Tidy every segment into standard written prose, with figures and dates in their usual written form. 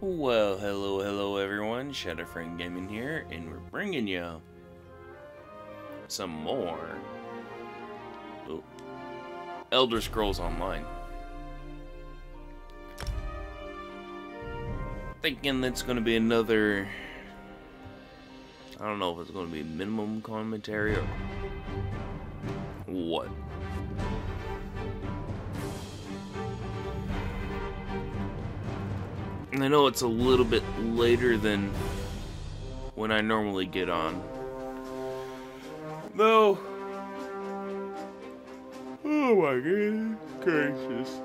Well, hello everyone, Shadowfriend Gaming here, and we're bringing you some more Elder Scrolls Online. Thinking that's going to be another, I don't know if it's going to be minimum commentary or what. I know it's a little bit later than when I normally get on. Though, oh my god, gracious.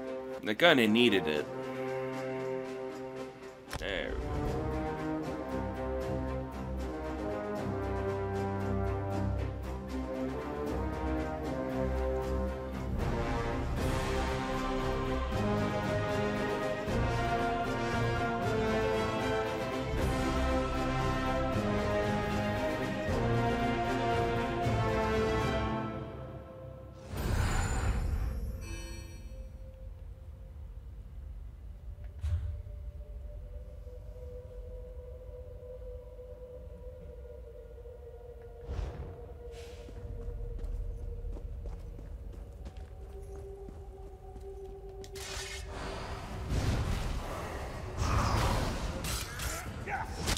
I kinda needed it. There we go.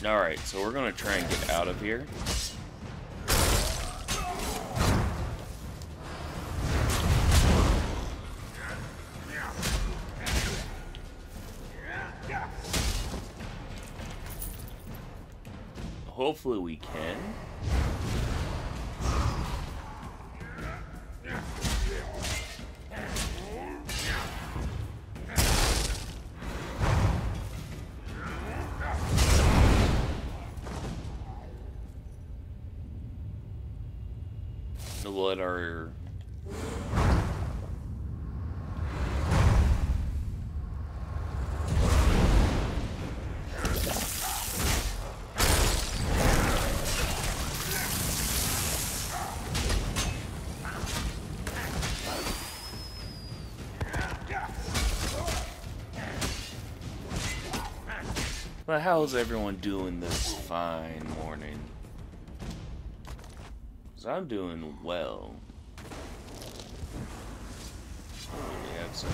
Alright, so we're gonna try and get out of here. Hopefully we can. Let our But how's everyone doing this fine morning? 'Cause I'm doing well. We have some.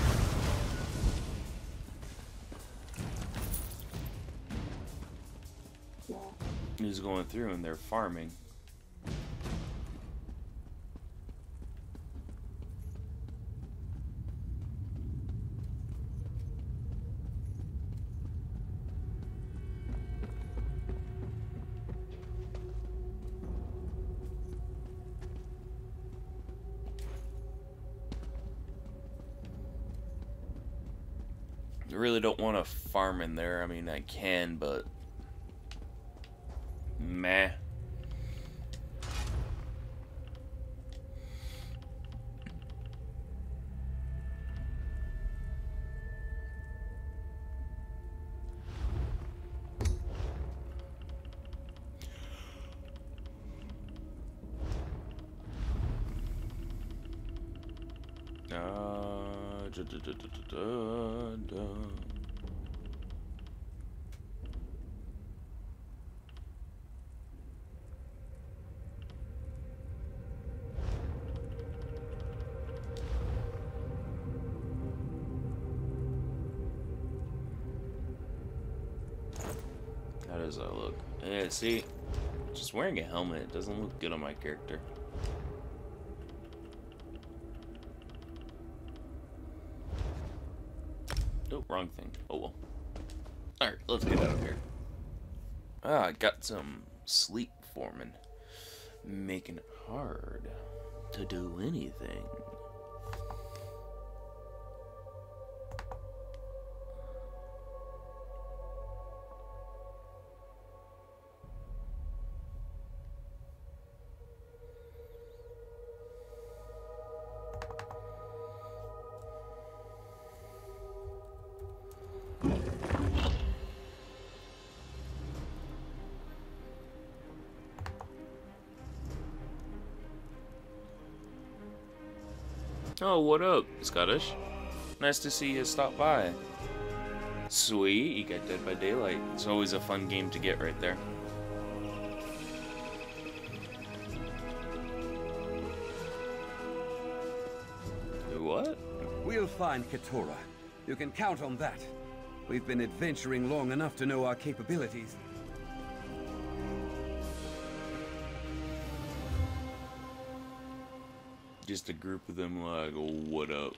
Who's going through and they're farming. I really don't want to farm in there. I mean, I can, but meh. How does that look? Yeah, see, just wearing a helmet doesn't look good on my character. Oh, wrong thing. Oh well. Alright, let's get out of here. I got some sleep forming. Making it hard to do anything. Oh, what up, Scottish? Nice to see you stop by. Sweet, you got Dead by Daylight. It's always a fun game to get right there. What? We'll find Keturah. You can count on that. We've been adventuring long enough to know our capabilities. Just a group of them like, oh, what up?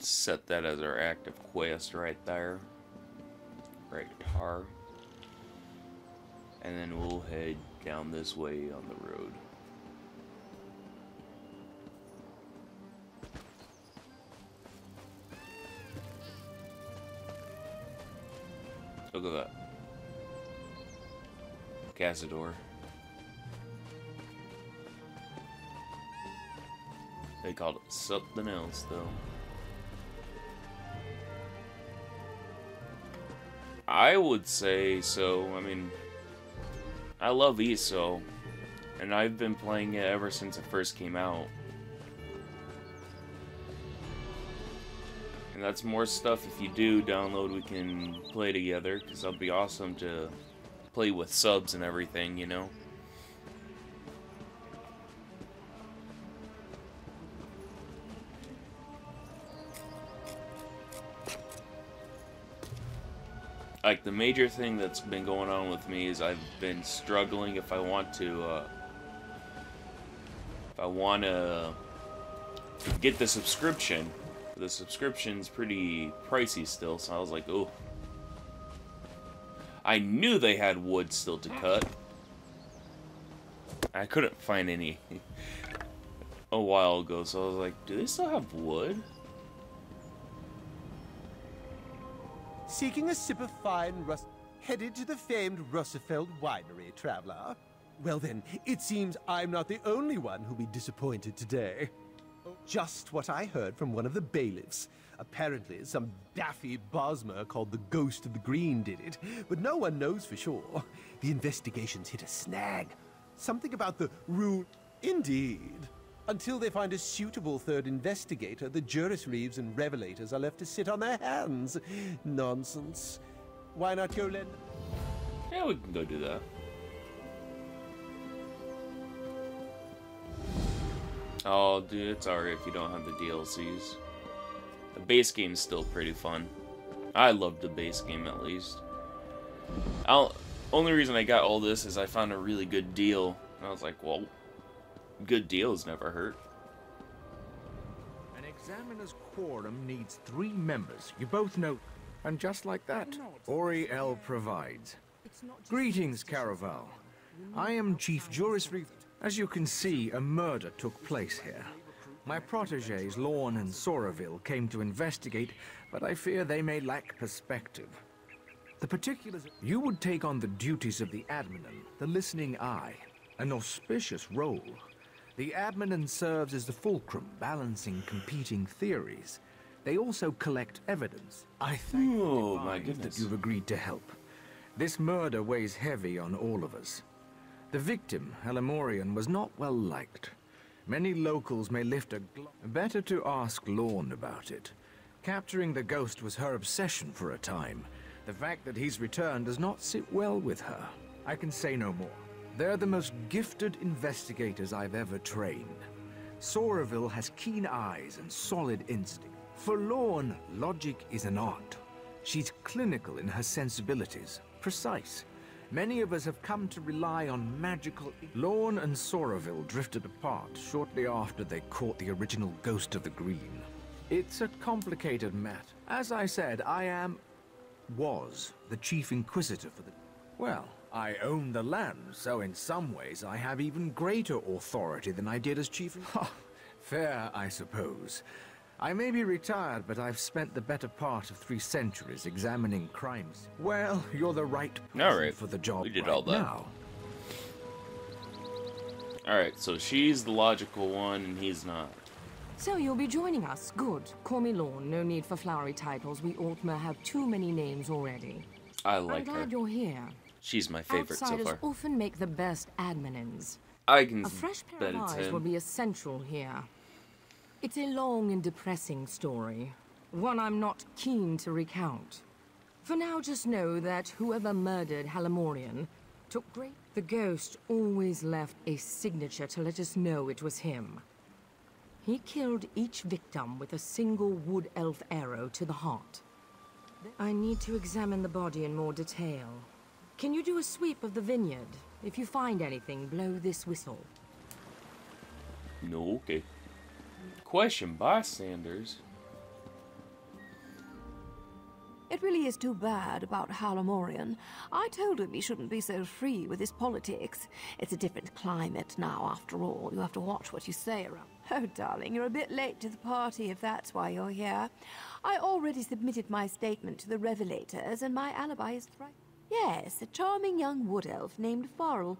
Set that as our active quest right there. Right tar. And then we'll head down this way on the road. Look at that. Cazador. They called it something else though. I would say so. I mean, I love ESO, and I've been playing it ever since it first came out. And that's more stuff if you do download we can play together, because that'll be awesome to play with subs and everything, you know? Like, the major thing that's been going on with me is I've been struggling if I want to get the subscription. The subscription's pretty pricey still, so I was like, oh. I knew they had wood still to cut. I couldn't find any a while ago, so I was like, do they still have wood? Seeking a sip of fine headed to the famed Russefeld winery, traveler. Well then, it seems I'm not the only one who'll be disappointed today. Just what I heard from one of the bailiffs. Apparently, some daffy Bosmer called the Ghost of the Green did it, but no one knows for sure. The investigation's hit a snag. Something about the rule... Indeed. Until they find a suitable third investigator, the Juris Reeves and Revelators are left to sit on their hands. Nonsense. Why not go lend... Yeah, we can go do that. Oh, dude, it's alright if you don't have the DLCs. The base game's still pretty fun. I love the base game, at least. Only reason I got all this is I found a really good deal. And I was like, well... good deals never hurt. An examiner's quorum needs 3 members. You both know. And just like that, Oriel provides. Greetings, Caraval. I am Chief Juris Reeve. As you can see, a murder took place here. My protégés, Lorne and Soraville, came to investigate, but I fear they may lack perspective. The particulars... You would take on the duties of the Adminan, the listening eye. An auspicious role. The Adminan serves as the fulcrum, balancing competing theories. They also collect evidence. I thank you that you've agreed to help. This murder weighs heavy on all of us. The victim, Elamorian, was not well liked. Many locals may lift a... Better to ask Lorne about it. Capturing the ghost was her obsession for a time. The fact that he's returned does not sit well with her. I can say no more. They're the most gifted investigators I've ever trained. Soraville has keen eyes and solid instinct. For Lorne, logic is an art. She's clinical in her sensibilities, precise. Many of us have come to rely on magical... Lorne and Soraville drifted apart shortly after they caught the original Ghost of the Green. It's a complicated matter. As I said, was the Chief Inquisitor for the... Well, I own the land, so in some ways I have even greater authority than I did as Chief... Fair, I suppose. I may be retired, but I've spent the better part of 3 centuries examining crimes. Well, you're the right person for the job we did all that. now. Alright, so she's the logical one and he's not. So you'll be joining us. Good. Call me Lorne. No need for flowery titles. We Altmer have too many names already. I like I'm her. glad you're here. She's my favorite so Outsiders far. often make the best adminins. I can A fresh pair bet of it's eyes will him. be essential here. It's a long and depressing story. One I'm not keen to recount. For now, just know that whoever murdered Halamorian took great... The ghost always left a signature to let us know it was him. He killed each victim with a single wood elf arrow to the heart. I need to examine the body in more detail. Can you do a sweep of the vineyard? If you find anything, blow this whistle. No, okay. Question bystanders. It really is too bad about Halamorian. I told him he shouldn't be so free with his politics. It's a different climate now, after all. You have to watch what you say around. Oh, darling, you're a bit late to the party if that's why you're here. I already submitted my statement to the Revelators, and my alibi is right. Yes, a charming young wood elf named Farrell.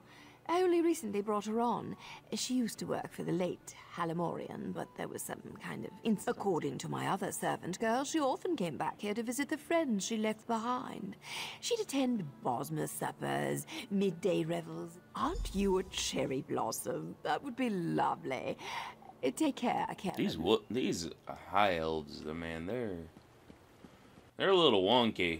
I only recently brought her on. She used to work for the late Halamorian, but there was some kind of incident. According to my other servant girl, she often came back here to visit the friends she left behind. She'd attend Bosma suppers, midday revels. Aren't you a cherry blossom? That would be lovely. Take care, Karen. These high elves, man, they're a little wonky.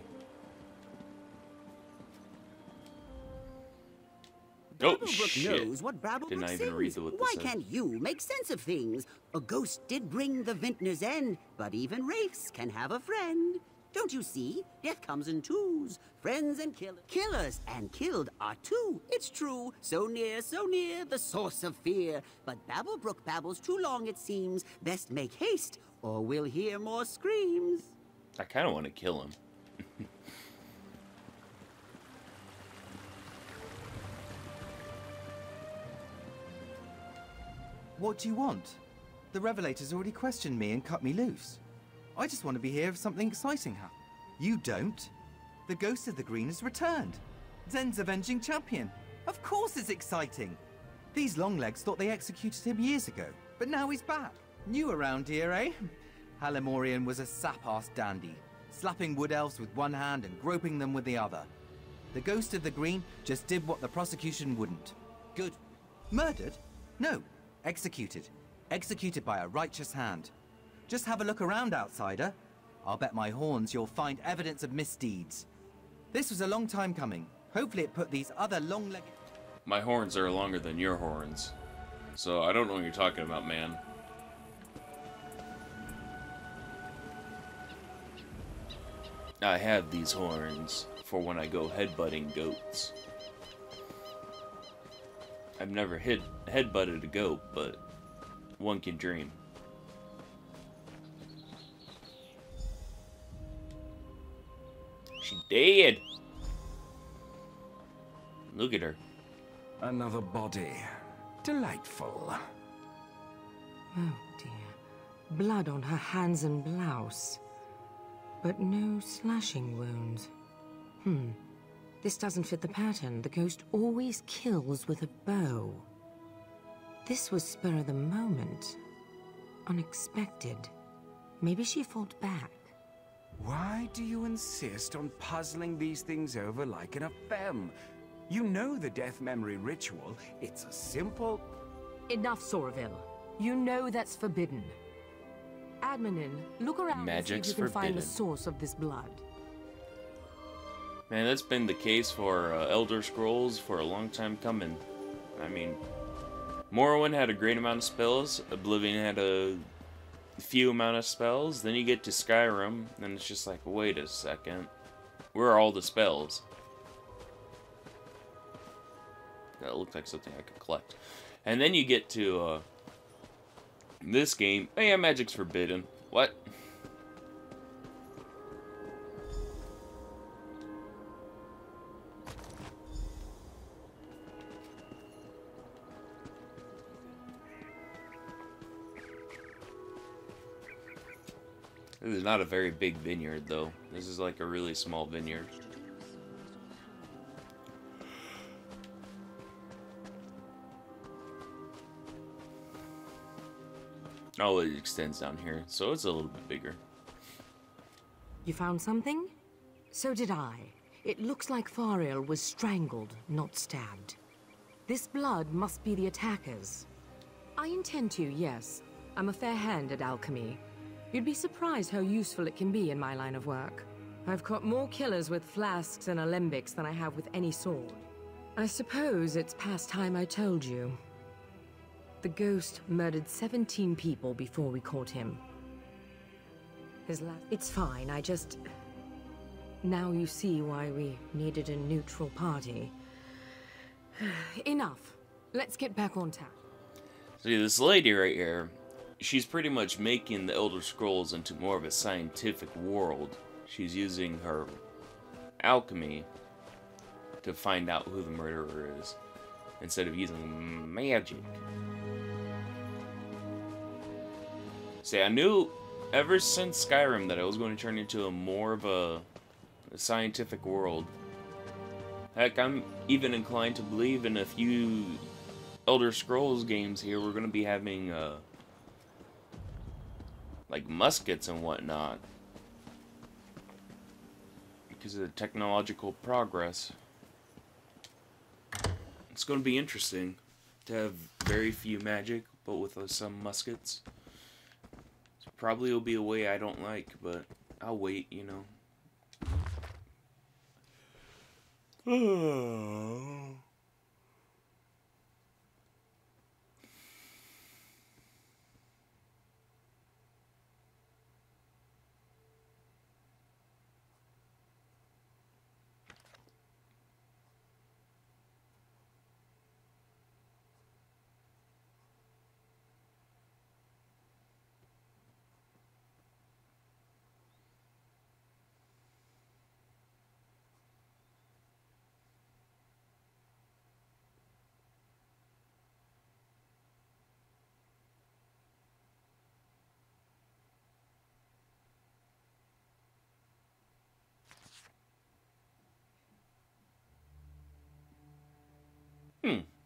Oh, shit. Knows what Babblebrook Didn't I even sings. read what this Why said? can't you make sense of things? A ghost did bring the vintner's end, but even wraiths can have a friend. Don't you see? Death comes in twos. Friends and killers. Killers and killed are two. It's true. So near, the source of fear. But Babblebrook babbles too long, it seems. Best make haste, or we'll hear more screams. I kind of want to kill him. What do you want? The Revelators already questioned me and cut me loose. I just want to be here if something exciting happens. You don't. The Ghost of the Green has returned. Zen's avenging champion. Of course it's exciting. These Longlegs thought they executed him years ago, but now he's back. New around here, eh? Halamorian was a sap-ass dandy, slapping wood elves with one hand and groping them with the other. The Ghost of the Green just did what the prosecution wouldn't. Good. Murdered? No. Executed. Executed by a righteous hand. Just have a look around, outsider. I'll bet my horns you'll find evidence of misdeeds. This was a long time coming. Hopefully it put these other long-legged... My horns are longer than your horns. So I don't know what you're talking about, man. I have these horns for when I go headbutting goats. I've never headbutted a goat, but one can dream. She dead. Look at her. Another body. Delightful. Oh dear. Blood on her hands and blouse. But no slashing wounds. This doesn't fit the pattern. The ghost always kills with a bow. This was spur of the moment. Unexpected. Maybe she fought back. Why do you insist on puzzling these things over like an femme? You know the death memory ritual. It's a simple... Enough, Soraville. You know that's forbidden. Adminin, look around Magic's and see if you can find the forbidden. source of this blood. Man, that's been the case for Elder Scrolls for a long time coming. I mean, Morrowind had a great amount of spells, Oblivion had a few amount of spells, then you get to Skyrim, and it's just like, wait a second, where are all the spells? That looked like something I could collect. And then you get to this game, oh yeah, magic's forbidden. What? This is not a very big vineyard, though. This is like a really small vineyard. Oh, it extends down here, so it's a little bit bigger. You found something? So did I. It looks like Fariel was strangled, not stabbed. This blood must be the attackers. I intend to, yes. I'm a fair hand at alchemy. You'd be surprised how useful it can be in my line of work. I've caught more killers with flasks and alembics than I have with any sword. I suppose it's past time I told you. The ghost murdered 17 people before we caught him. It's fine, I just... Now you see why we needed a neutral party. Enough. Let's get back on task. See, this lady right here, she's pretty much making the Elder Scrolls into more of a scientific world. She's using her alchemy to find out who the murderer is, instead of using magic. See, I knew ever since Skyrim that I was going to turn into more of a scientific world. Heck, I'm even inclined to believe in a few Elder Scrolls games here we're going to be having, like muskets and whatnot. Because of the technological progress. It's going to be interesting to have very few magic, but with some muskets. Probably will be a way I don't like, but I'll wait, you know.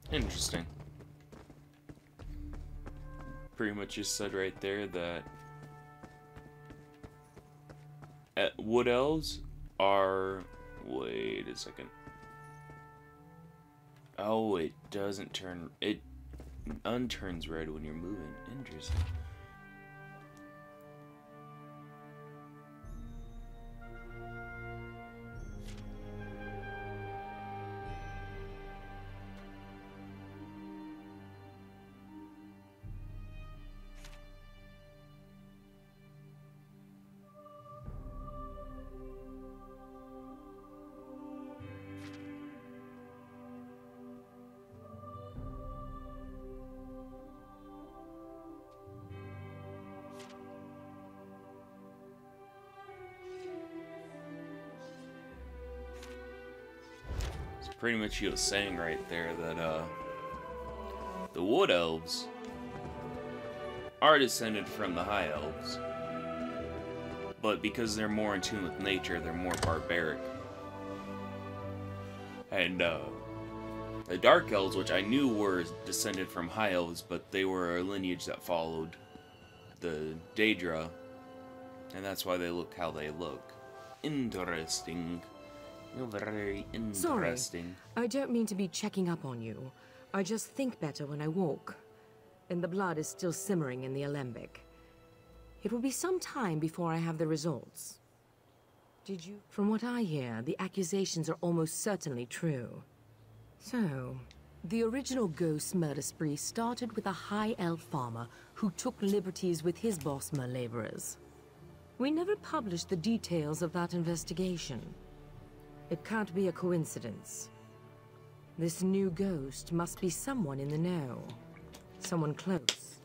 Interesting. Pretty much just said right there that wood elves are... Wait a second. Oh, it doesn't turn... It unturns red when you're moving. Interesting. Pretty much he was saying right there that the wood elves are descended from the high elves, but because they're more in tune with nature, they're more barbaric. And the dark elves, which I knew were descended from high elves, but they were a lineage that followed the Daedra, and that's why they look how they look. Interesting. Very interesting. Sorry, I don't mean to be checking up on you. I just think better when I walk. And the blood is still simmering in the alembic. It will be some time before I have the results. Did you? From what I hear, the accusations are almost certainly true. So, the original ghost murder spree started with a high elf farmer who took liberties with his Bosmer laborers. We never published the details of that investigation. It can't be a coincidence. This new ghost must be someone in the know. Someone close.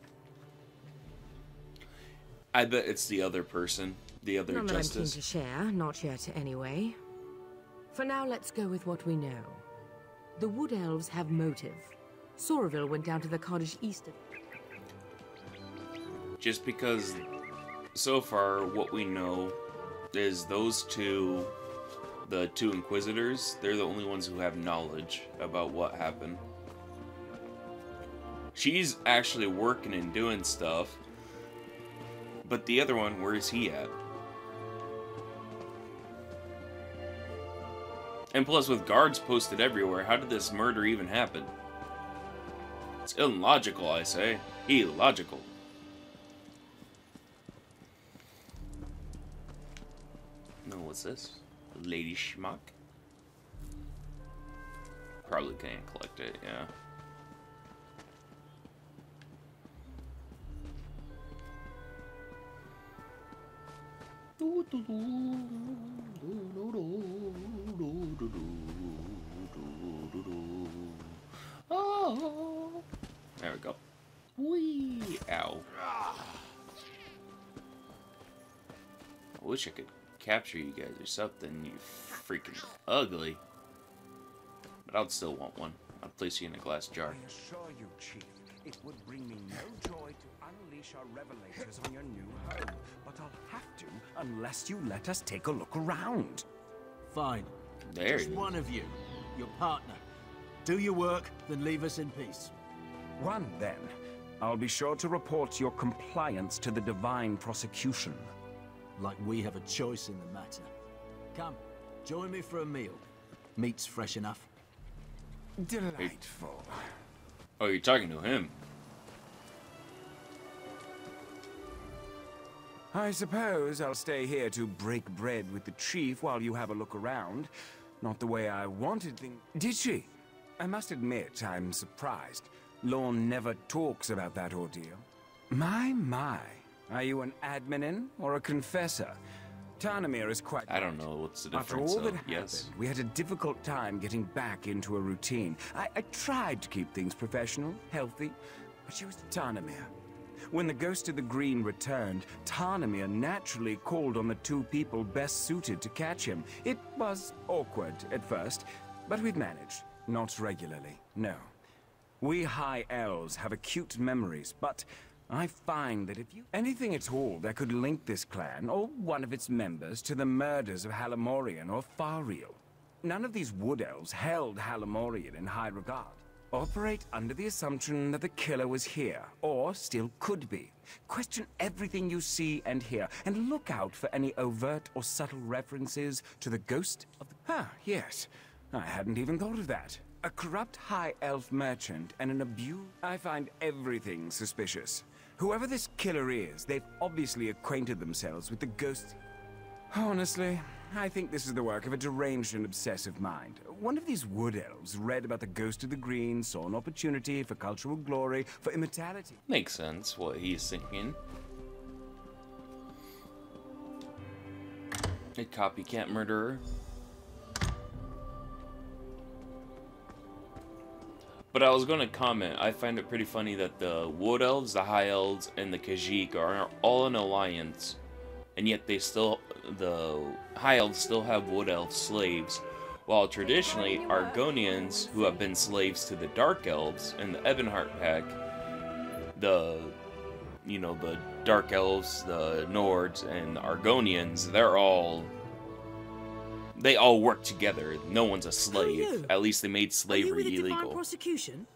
I bet it's the other person. The other None that I'm keen justice. to share, not yet anyway. For now, let's go with what we know. The Wood Elves have motive. Soraville went down to the cottage east of... Just because so far what we know is those two, the two Inquisitors, they're the only ones who have knowledge about what happened. She's actually working and doing stuff, But the other one, where is he at? And plus, with guards posted everywhere, how did this murder even happen? It's illogical, I say. Illogical. No, what's this? Lady Schmuck? Probably can't collect it, yeah. Oh, there we go. Whee! Ow. I wish I could capture you guys or something, you freaking ugly. But I'd still want one. I'd place you in a glass jar. I assure you, Chief, it would bring me no joy to unleash our revelators on your new home. But I'll have to unless you let us take a look around. Fine. There Just you one of you, your partner. Do your work, then leave us in peace. One, then. I'll be sure to report your compliance to the Divine Prosecution. Like we have a choice in the matter. Come, join me for a meal. Meat's fresh enough. Delightful. Oh, you're talking to him. I suppose I'll stay here to break bread with the Chief while you have a look around. Not the way I wanted things. Did she? I must admit, I'm surprised. Lorne never talks about that ordeal. My. Are you an adminin or a confessor? Tarnamir is quite... I don't know what's the After difference. all that Yes. happened, we had a difficult time getting back into a routine. I tried to keep things professional, healthy, but she was Tarnamir. When the Ghost of the Green returned, Tarnamir naturally called on the two people best suited to catch him. It was awkward at first, but we've managed. Not regularly, no. We High Elves have acute memories, but I find that if you... anything at all that could link this clan, or one of its members, to the murders of Halamorian or Fariel. None of these Wood Elves held Halamorian in high regard. Operate under the assumption that the killer was here, or still could be. Question everything you see and hear, and look out for any overt or subtle references to the ghost of the... Ah, yes. I hadn't even thought of that. A corrupt high elf merchant and an abuse... I find everything suspicious. Whoever this killer is, they've obviously acquainted themselves with the ghost... Honestly, I think this is the work of a deranged and obsessive mind. One of these wood elves read about the Ghost of the Green, saw an opportunity for cultural glory, for immortality. Makes sense what he's thinking. A copycat murderer. But I was going to comment, I find it pretty funny that the Wood Elves, the High Elves, and the Khajiit are all in alliance, and yet they still, the High Elves still have Wood Elf slaves, while traditionally Argonians, who have been slaves to the Dark Elves and the Ebonheart Pack, the Dark Elves, the Nords, and the Argonians, they all work together. No one's a slave. At least they made slavery Are you with the illegal. Divine Prosecution?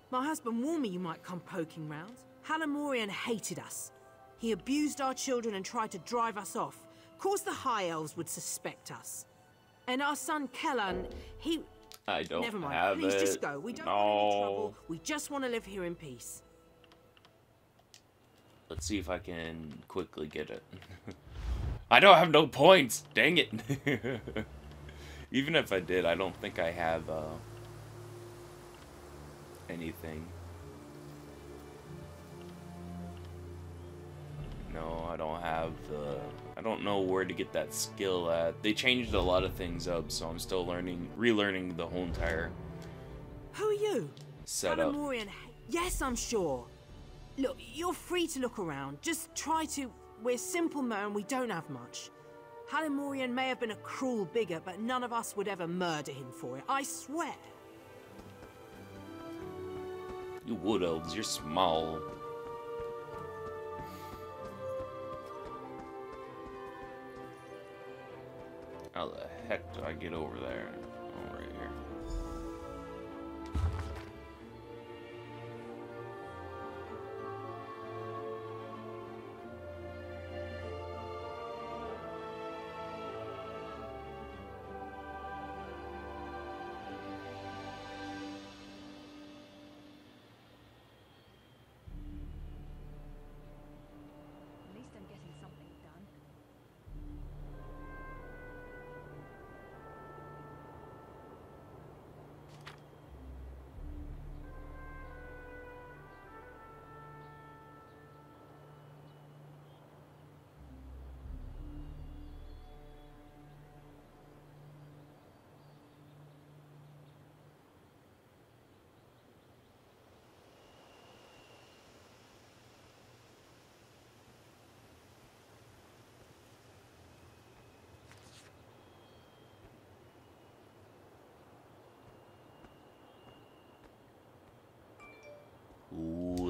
My husband warned me you might come poking round. Halamorian hated us. He abused our children and tried to drive us off. Of course the High Elves would suspect us. And our son Kellan, he... I don't Never mind. have Please it. just go. We don't want any trouble. We just want to live here in peace. Let's see if I can quickly get it. I don't have no points. Dang it. Even if I did, I don't think I have anything. No, I don't have the... I don't know where to get that skill at. They changed a lot of things up, so I'm still relearning the whole entire Who are you? setup. Halamorian... Yes, I'm sure. Look, you're free to look around. Just try to... We're simple men, we don't have much. Halamorian may have been a cruel bigot, but none of us would ever murder him for it. I swear. You Wood Elves, you're small. How the heck do I get over there? Oh, right here.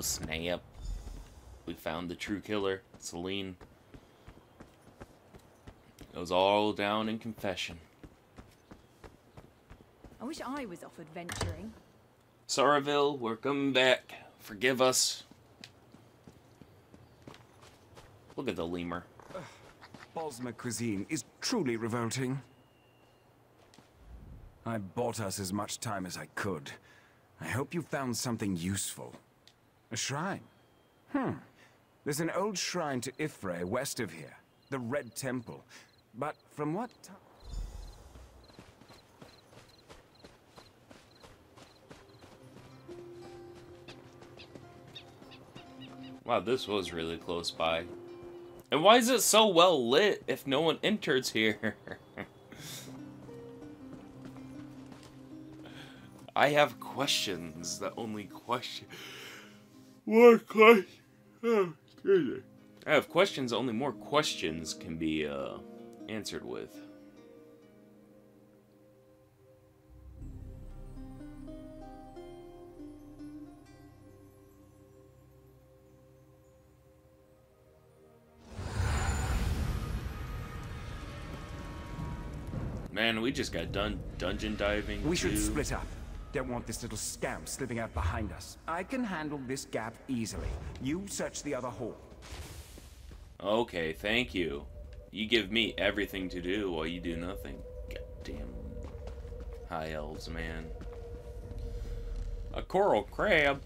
snap. We found the true killer, Celine. It was all down in confession. I wish I was off adventuring. Sorrowville, we're coming back. Forgive us. Look at the lemur. Bosmer cuisine is truly revolting. I bought us as much time as I could. I hope you found something useful. A shrine? There's an old shrine to Ifre west of here. The Red Temple. But from what time? Wow, this was really close by. And why is it so well lit if no one enters here? I have questions that only question... More questions... Oh, excuse me. I have questions that only more questions can be, answered with. Man, we just got done dungeon diving. We should split up. Don't want this little scamp slipping out behind us. I can handle this gap easily. You search the other hall. Okay, thank you. You give me everything to do while you do nothing. Goddamn high elves, man. A coral crab.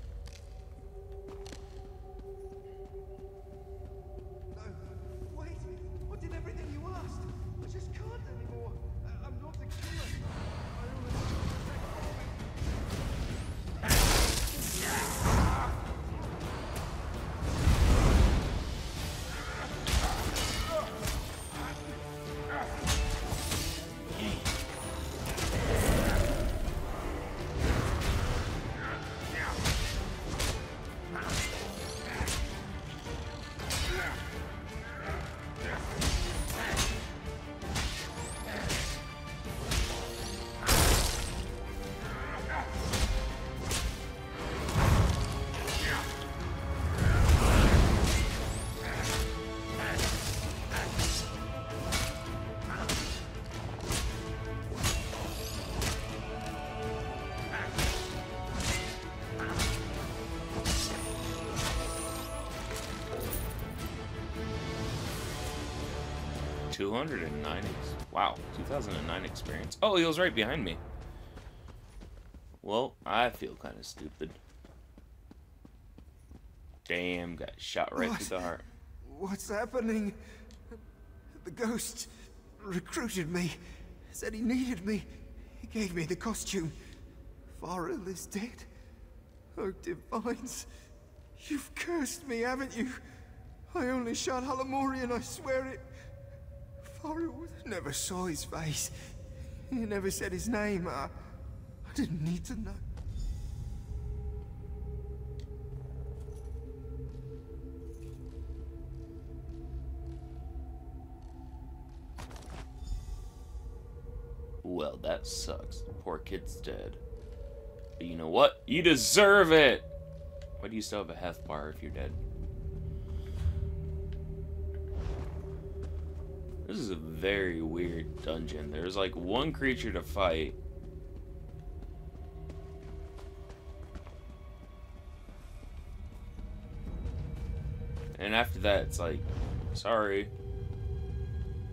Wow, 2009 experience. Oh, he was right behind me. Well, I feel kind of stupid. Damn, got shot right through the heart. What's happening? The ghost recruited me. Said he needed me. He gave me the costume. Farrell is dead. Oh, Divines. You've cursed me, haven't you? I only shot Halamorian, I swear it. Farrell never saw his face. He never said his name. I didn't need to know. Well, that sucks. The poor kid's dead. But you know what? You deserve it! Why do you still have a health bar if you're dead? This is a very weird dungeon. There's like one creature to fight. And after that, it's like, sorry.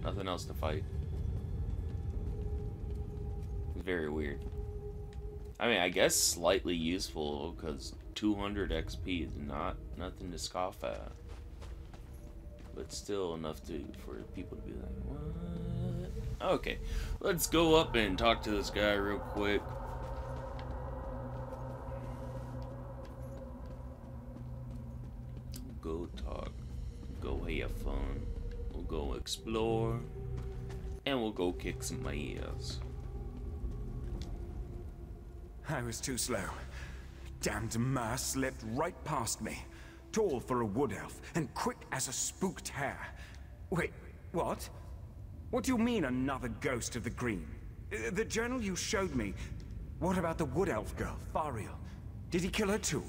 Nothing else to fight. It's very weird. I mean, I guess slightly useful, because 200 XP is not nothing to scoff at. But still enough for people to be like, what? Okay, let's go up and talk to this guy real quick. Go talk. Go have fun. We'll go explore. And we'll go kick some ass. I was too slow. Damned Mer slipped right past me. Tall for a wood elf, and quick as a spooked hare. Wait, what? What do you mean, another ghost of the green? The journal you showed me. What about the wood elf girl, Fariel? Did he kill her too?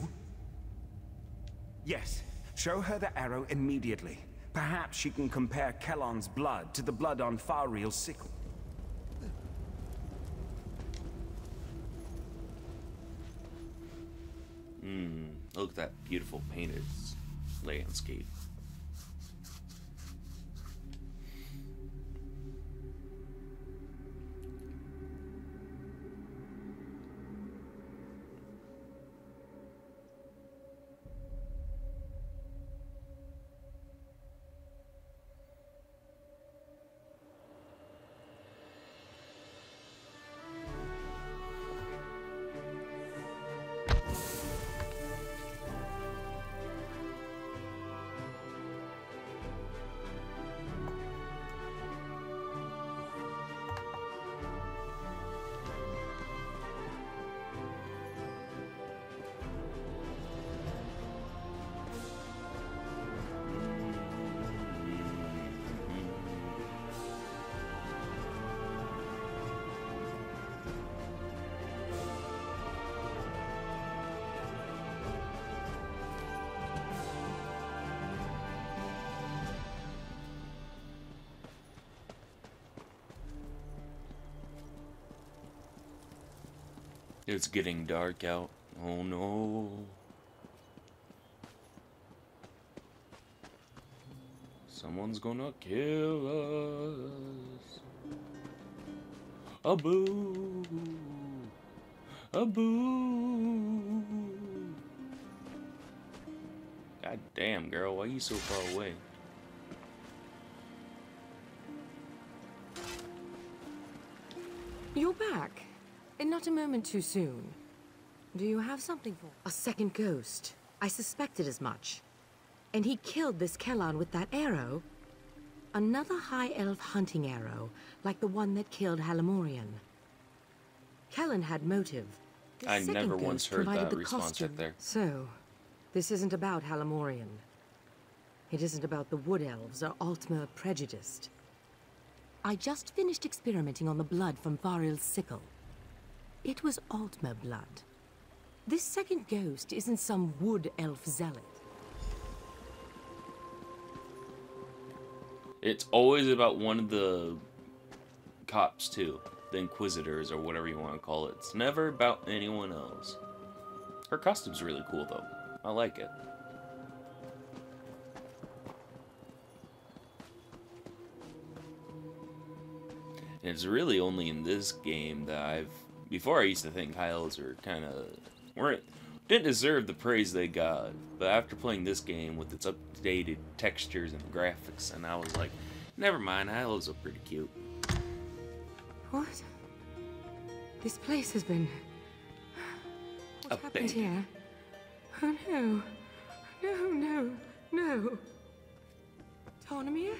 Yes. Show her the arrow immediately. Perhaps she can compare Kellon's blood to the blood on Fariel's sickle. Look at that beautiful painted landscape. It's getting dark out. Oh no. Someone's gonna kill us. A boo. A boo. God damn, girl, why are you so far away? You're back. And not a moment too soon. Do you have something for a second ghost? I suspected as much. And he killed this Kellon with that arrow? Another high elf hunting arrow, like the one that killed Halamorian. Kellon had motive. This I second never once ghost heard provided that the response costume. right there. So, this isn't about Halamorian. It isn't about the Wood Elves or Altmer prejudiced. I just finished experimenting on the blood from Fariel's sickle. It was Altmer blood. This second ghost isn't some wood elf zealot. It's always about one of the cops, too. The Inquisitors, or whatever you want to call it. It's never about anyone else. Her costume's really cool, though. I like it. And it's really only in this game that I've... Before I used to think high elves were kind of... didn't deserve the praise they got. But after playing this game with its updated textures and graphics, and I was like, never mind, high elves are pretty cute. What? This place has been... What happened here? Oh no. No. Tarnamir?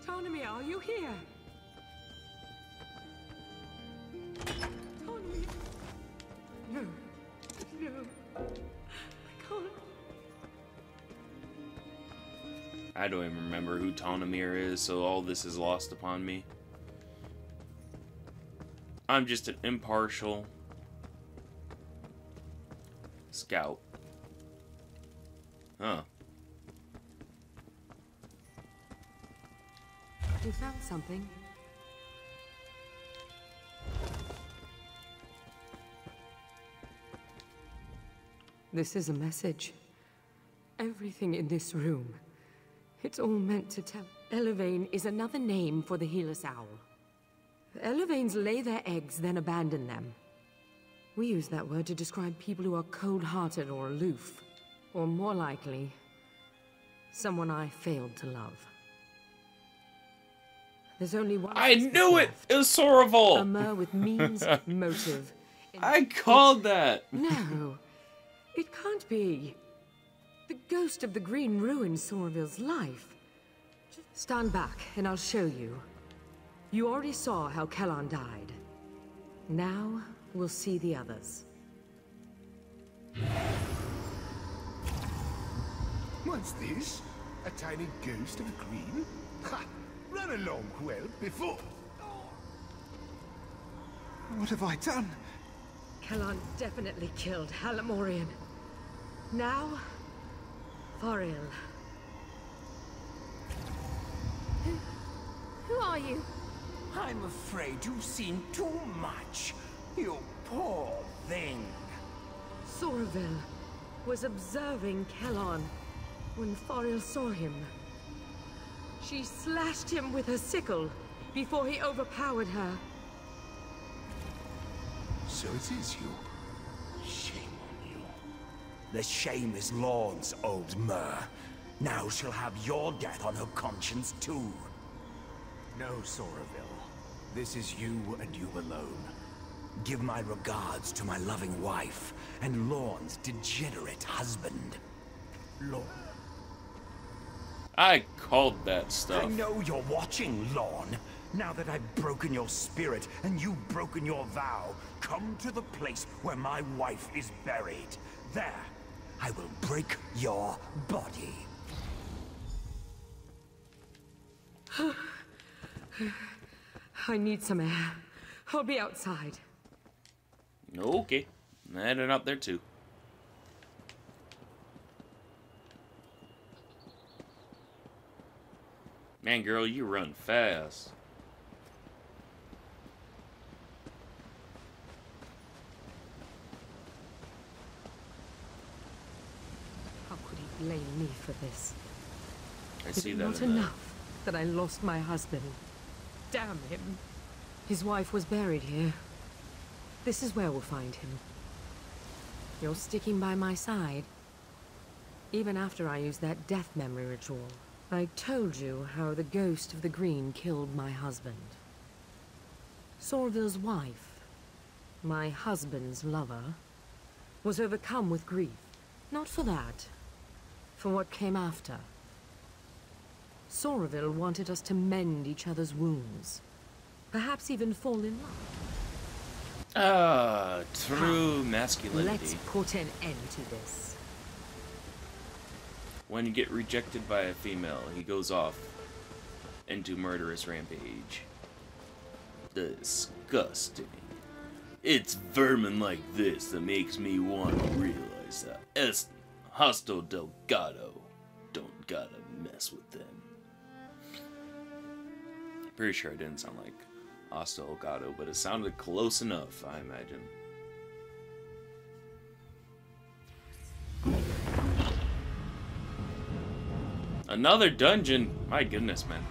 Tarnamir, are you here? Tarnamir? No. I can't. I don't even remember who Tarnamir is, so all this is lost upon me. I'm just an impartial scout. Huh. You found something? This is a message. Everything in this room. It's all meant to tell. Elevane is another name for the Heeless Owl. The Elevanes lay their eggs, then abandon them. We use that word to describe people who are cold-hearted or aloof. Or more likely, someone I failed to love. There's only one. I knew it! It was Sorrevol! A mer with means, motive. I called that! No, it can't be. The ghost of the Green ruined Sorreville's life. Stand back, and I'll show you. You already saw how Kellon died. Now, we'll see the others. What's this? A tiny ghost of a green? Ha! Run along, well, before... What have I done? Kellon definitely killed Halamorian. Now, Farrell. Who are you? I'm afraid you've seen too much. You poor thing. Soraville was observing Kellon when Farrell saw him. She slashed him with her sickle before he overpowered her. So it is you. Shame on you. The shame is Lorne's, old Mer. Now she'll have your death on her conscience too. No, Soraville. This is you and you alone. Give my regards to my loving wife and Lorne's degenerate husband. Lorne. I called that stuff. I know you're watching, Lorne. Now that I've broken your spirit and you've broken your vow, come to the place where my wife is buried. There, I will break your body. I need some air. I'll be outside. Okay. I'm heading up there too. Man, girl, you run fast. How could he blame me for this? I see that. Not enough that I lost my husband. Damn him. His wife was buried here. This is where we'll find him. You're sticking by my side. Even after I used that death memory ritual. I told you how the ghost of the green killed my husband. Soraville's wife, my husband's lover, was overcome with grief. Not for that. For what came after. Soraville wanted us to mend each other's wounds. Perhaps even fall in love. Ah, true masculinity. Let's put an end to this. When you get rejected by a female, he goes off into murderous rampage. Disgusting. It's vermin like this that makes me want to realize that Hostile Delgado don't gotta mess with them. Pretty sure I didn't sound like Hostile Delgado, but it sounded close enough, I imagine. Another dungeon! My goodness, man.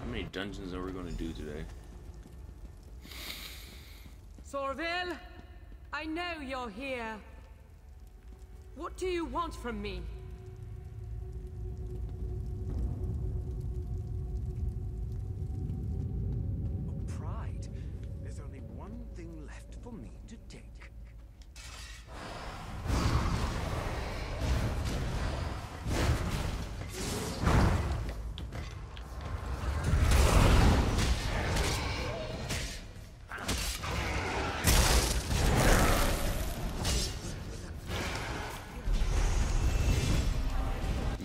How many dungeons are we going to do today? Soraville, I know you're here. What do you want from me? Pride. There's only one thing left for me to take.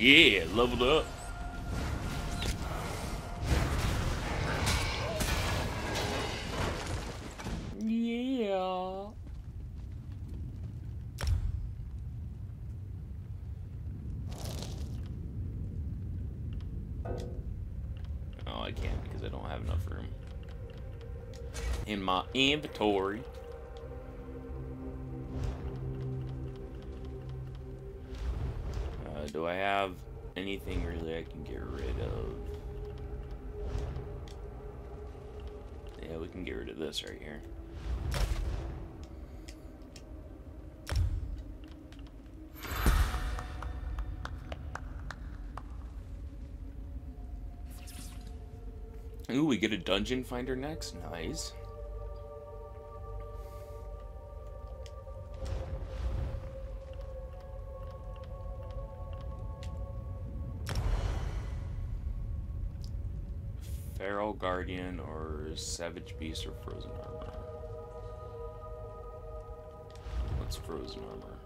Yeah, leveled up. Yeah. Oh, I can't because I don't have enough room in my inventory. Do I have anything really I can get rid of? Yeah, we can get rid of this right here. Ooh, we get a dungeon finder next. Nice. Feral Guardian or Savage Beast or Frozen Armor? What's Frozen Armor?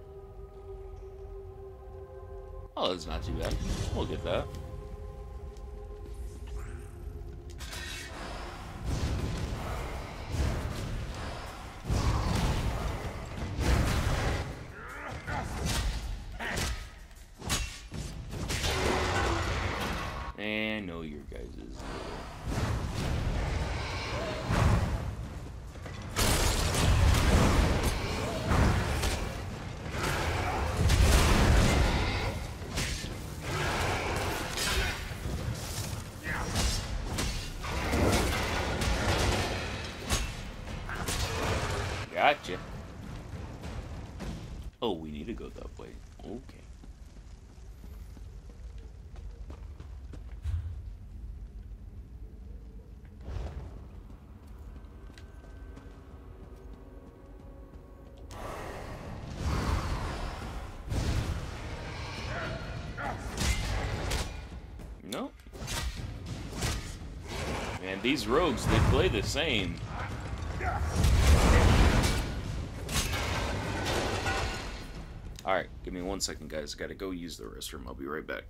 Oh, that's not too bad. We'll get that. guys' little... Gotcha. Oh, we need to go that way. Okay. No. Man, these rogues, they play the same. Alright, give me 1 second, guys. Gotta go use the restroom. I'll be right back.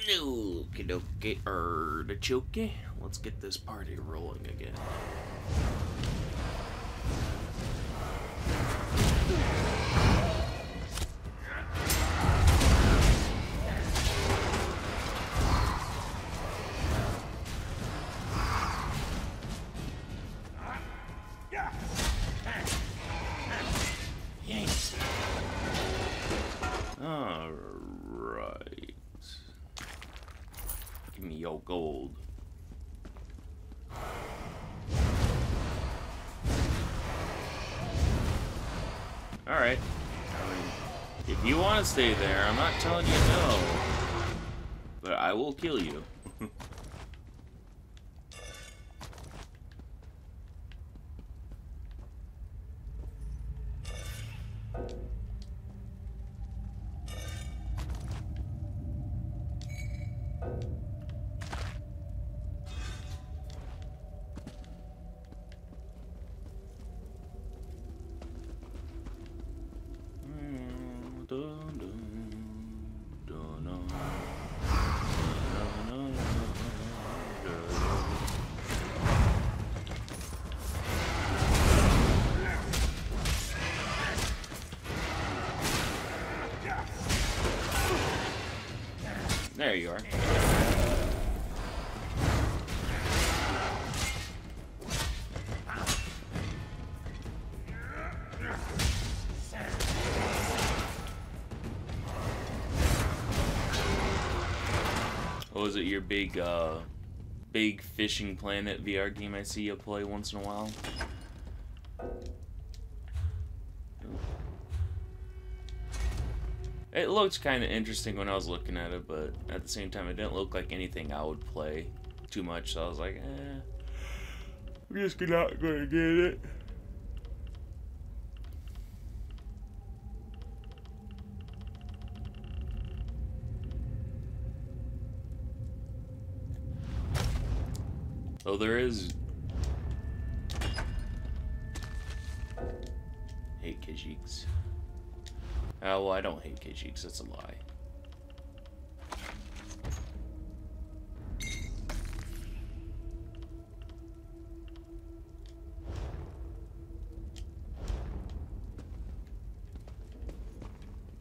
Okie dokie, artichoke. Let's get this party rolling again. Alright. Give me your gold. Alright. I mean, if you want to stay there, I'm not telling you no. But I will kill you. There you are. What was it, your big Fishing Planet VR game I see you play once in a while? It looked kind of interesting when I was looking at it, but at the same time, it didn't look like anything I would play too much, so I was like, I'm just not gonna get it. Oh, there is... Hate Khajiits. Oh, well, I don't hate Khajiits, that's a lie.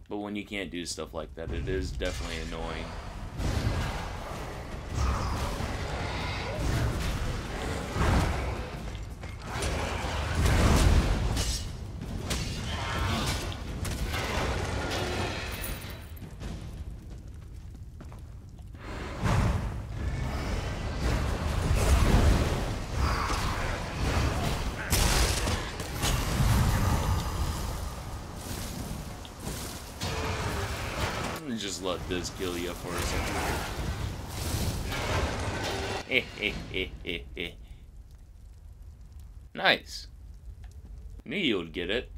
But when you can't do stuff like that, it is definitely annoying. just let this kill you first. Nice. Knew you would get it.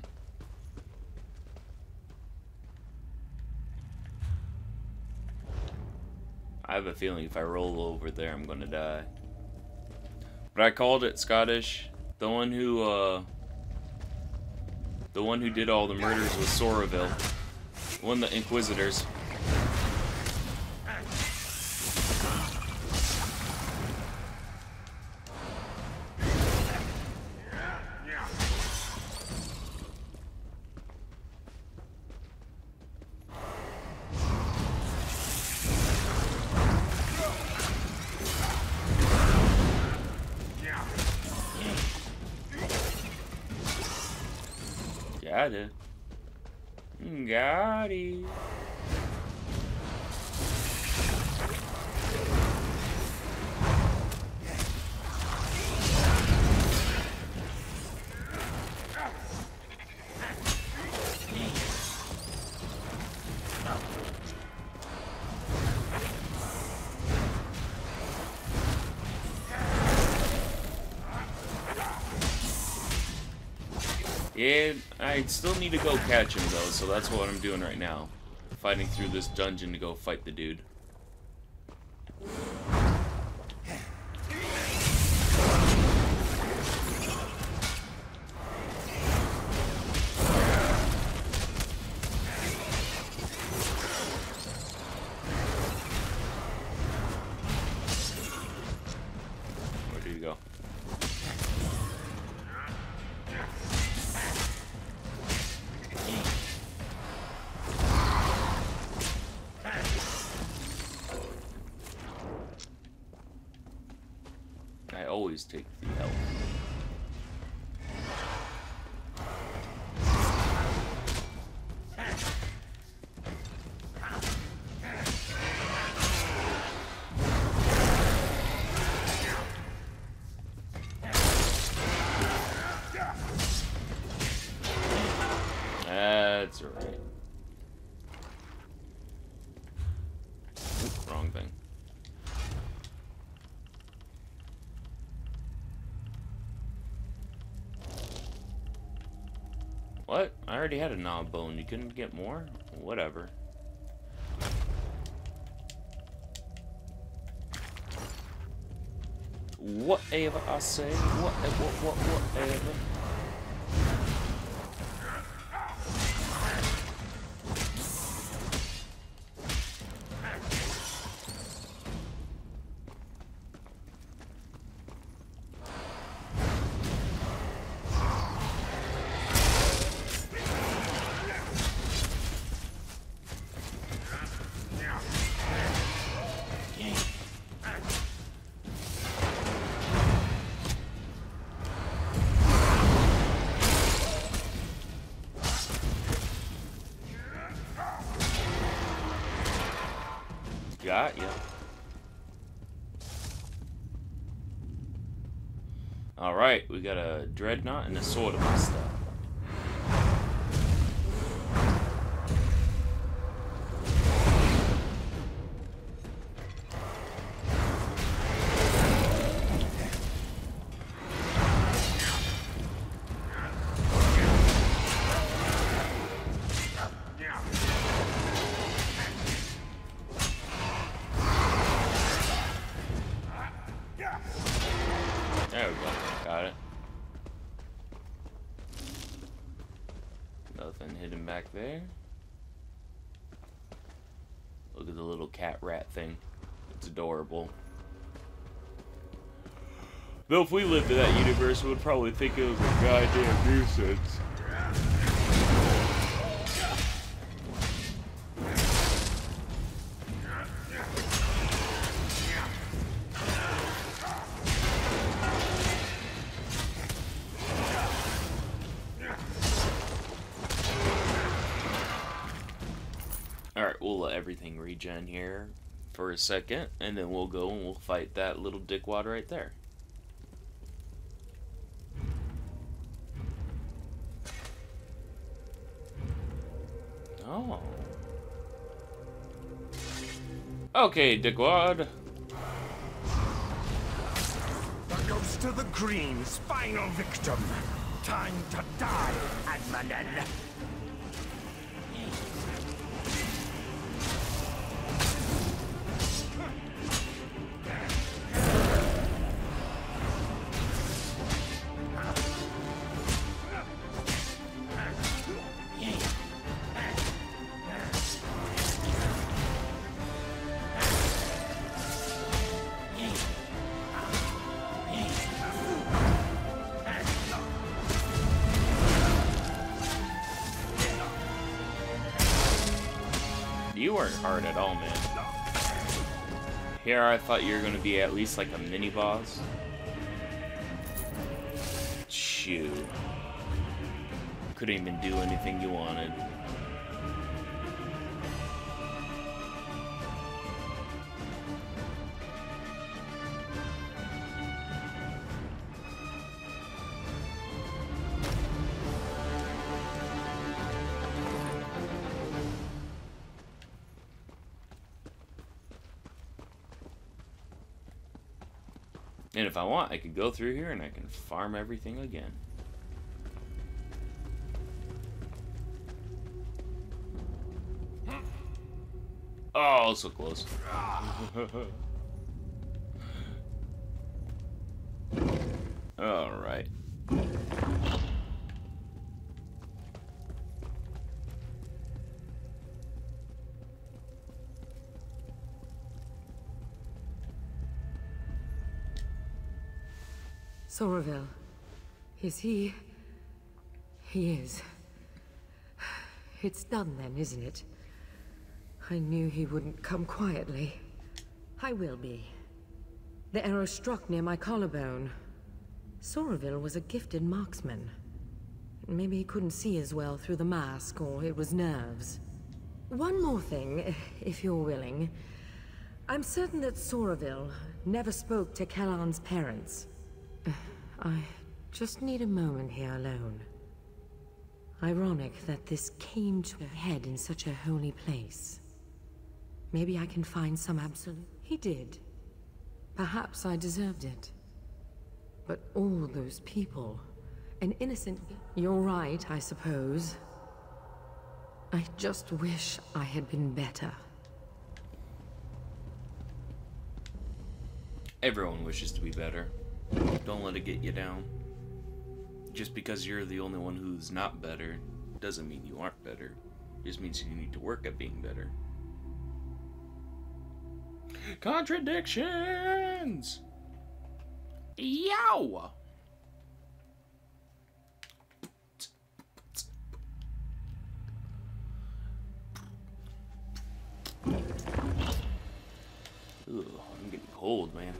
I have a feeling if I roll over there, I'm gonna die. But I called it, Scottish. The one who did all the murders was Soraville. One of the Inquisitors. Got it. Got it. Yeah, I still need to go catch him though, so that's what I'm doing right now. Fighting through this dungeon to go fight the dude. Where did he go? I always take the health. That's right. Oop, wrong thing. What? I already had a knob bone. You couldn't get more? Whatever. Whatever I say. Whatever. Got ya. Alright, we got a dreadnought and a sword of my stuff. There we go. Got it. Nothing hidden back there. Look at the little cat rat thing. It's adorable. Though if we lived in that universe, we would probably think it was a goddamn nuisance. Alright, we'll let everything regen here for a second, and then we'll go and we'll fight that little dickwad right there. Oh. Okay, dickwad. The Ghost of the Green's final victim. Time to die, Admanen. You weren't hard at all, man. Here I thought you were going to be at least like a mini-boss. Shoot. Couldn't even do anything you wanted. And if I want, I could go through here and I can farm everything again. Oh, so close. All right. Somerville. Is he... He is. It's done then, isn't it? I knew he wouldn't come quietly. I will be. The arrow struck near my collarbone. Somerville was a gifted marksman. Maybe he couldn't see as well through the mask, or it was nerves. One more thing, if you're willing. I'm certain that Somerville never spoke to Kellan's parents. I just need a moment here alone. Ironic that this came to a head in such a holy place. Maybe I can find some absolute... He did. Perhaps I deserved it. But all those people... An innocent... You're right, I suppose. I just wish I had been better. Everyone wishes to be better. Don't let it get you down. Just because you're the only one who's not better doesn't mean you aren't better. It just means you need to work at being better. Contradictions! Yow! Ugh, I'm getting cold, man.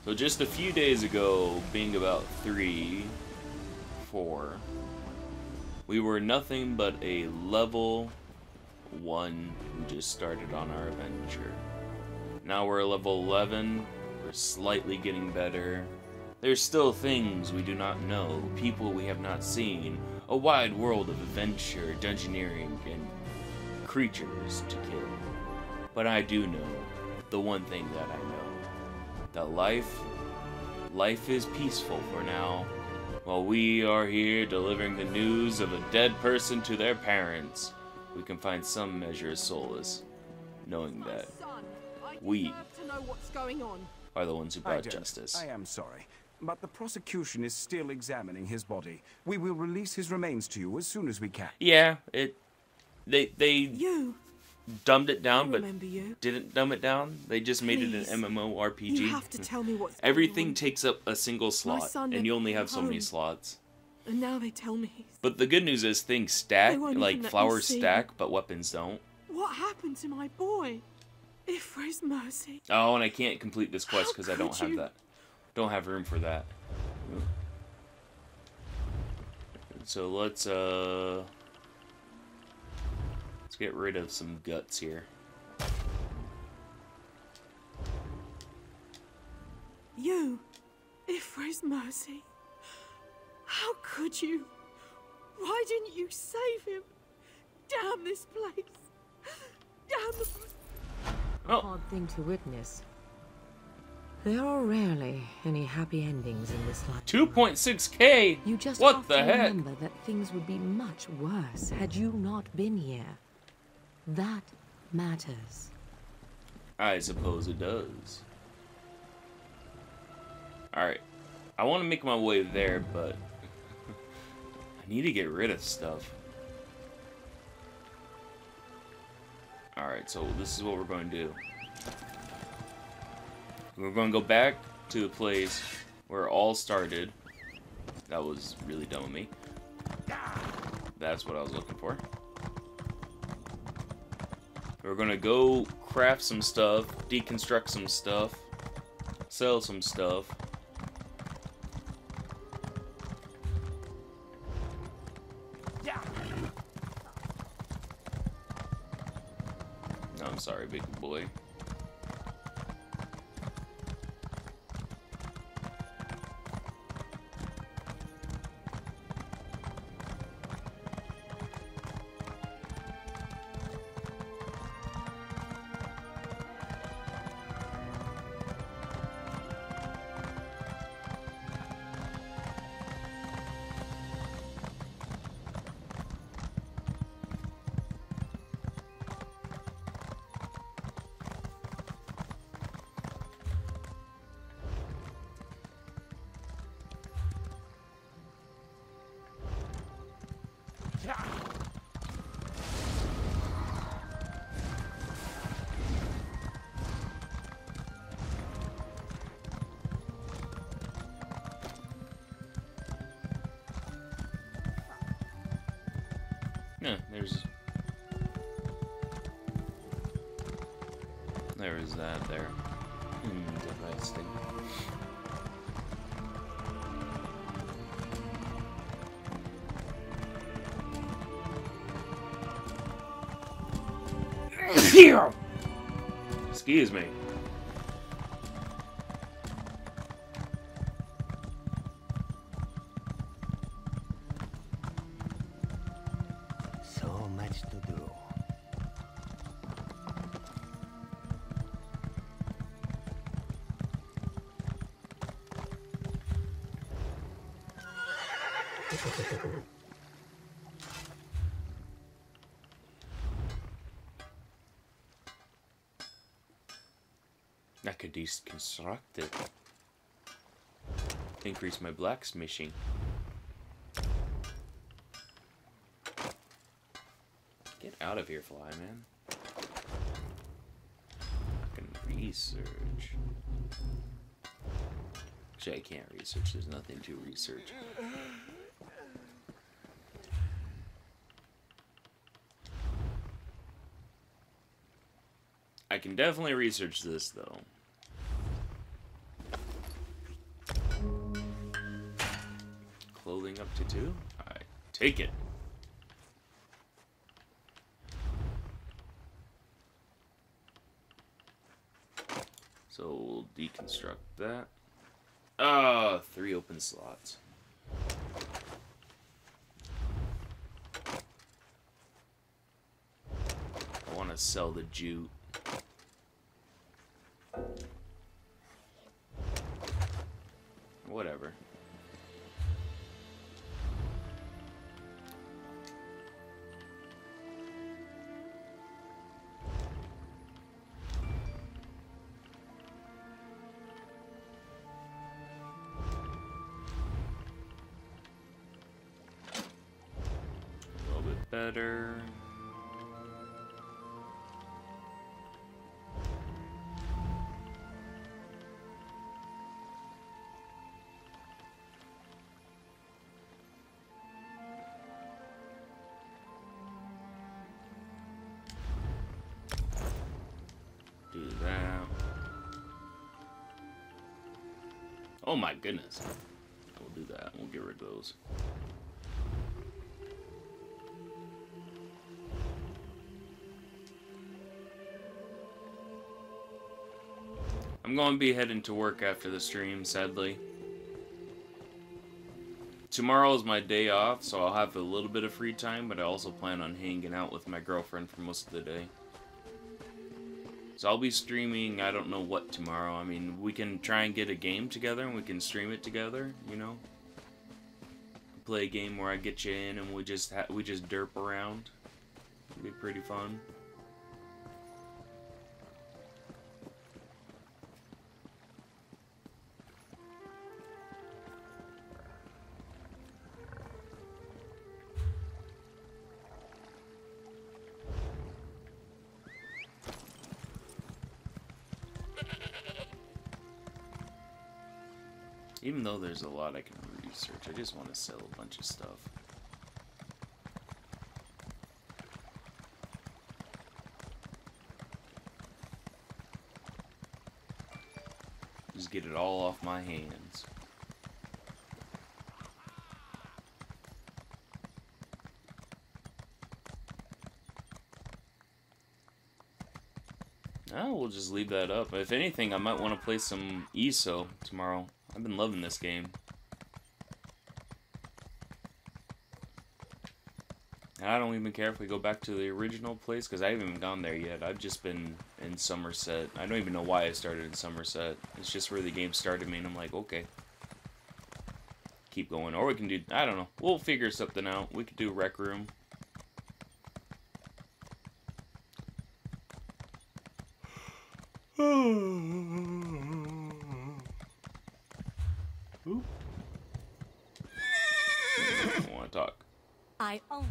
So just a few days ago, being about 3, 4, we were nothing but a level 1 who just started on our adventure. Now we're level 11, we're slightly getting better. There's still things we do not know, people we have not seen, a wide world of adventure, dungeoneering, and creatures to kill. But I do know the one thing that I know. That life is peaceful for now, while we are here delivering the news of a dead person to their parents. We can find some measure of solace, knowing that we are the ones who brought justice. I am sorry, but the prosecution is still examining his body. We will release his remains to you as soon as we can. Yeah, they dumbed it down, but you. didn't dumb it down. They just made it an MMORPG. You have to tell me what's Everything going on. takes up a single slot, son and you only have came so many home. slots. And now they tell me. But the good news is things stack, They won't like even let me flowers see. stack, but weapons don't. What happened to my boy? If for his mercy. Oh, and I can't complete this quest because I don't could have you? that. Don't have room for that. So let's get rid of some guts here. You, if for his mercy, How could you? Why didn't you save him? Damn this place. Damn the... A hard thing to witness. There are rarely any happy endings in this life. 2.6K? You just what have the to heck? remember that things would be much worse had you not been here. That matters. I suppose it does. Alright. I want to make my way there, but I need to get rid of stuff. Alright, so this is what we're going to do. We're going to go back to the place where it all started. That was really dumb of me. That's what I was looking for. We're going to go craft some stuff, deconstruct some stuff, sell some stuff. No, I'm sorry, big boy. Yeah, there is that there. Interesting. Excuse me. So much to do. I could deconstruct it. Increase my blacksmithing. Get out of here, fly man. I can research. Actually, I can't research. There's nothing to research. I can definitely research this, though. Clothing up to 2? I take it. So we'll deconstruct that. Ah, 3 open slots. I want to sell the jute. Whatever. A little bit better. Do that. Oh my goodness. We'll do that. We'll get rid of those. I'm going to be heading to work after the stream, sadly. tomorrow is my day off, so I'll have a little bit of free time, but I also plan on hanging out with my girlfriend for most of the day. So I'll be streaming, I don't know what tomorrow. I mean, we can try and get a game together and we can stream it together, you know? Play a game where I get you in and we just derp around. It'll be pretty fun. Even though there's a lot I can research, I just want to sell a bunch of stuff. Just get it all off my hands. Oh, we'll just leave that up. If anything, I might want to play some ESO tomorrow. I've been loving this game. And I don't even care if we go back to the original place, because I haven't even gone there yet. I've just been in Summerset. I don't even know why I started in Summerset. It's just where the game started me, and I'm like, okay. Keep going. Or we can do, I don't know. We'll figure something out. We could do Rec Room. Oop. I don't want to talk. I own.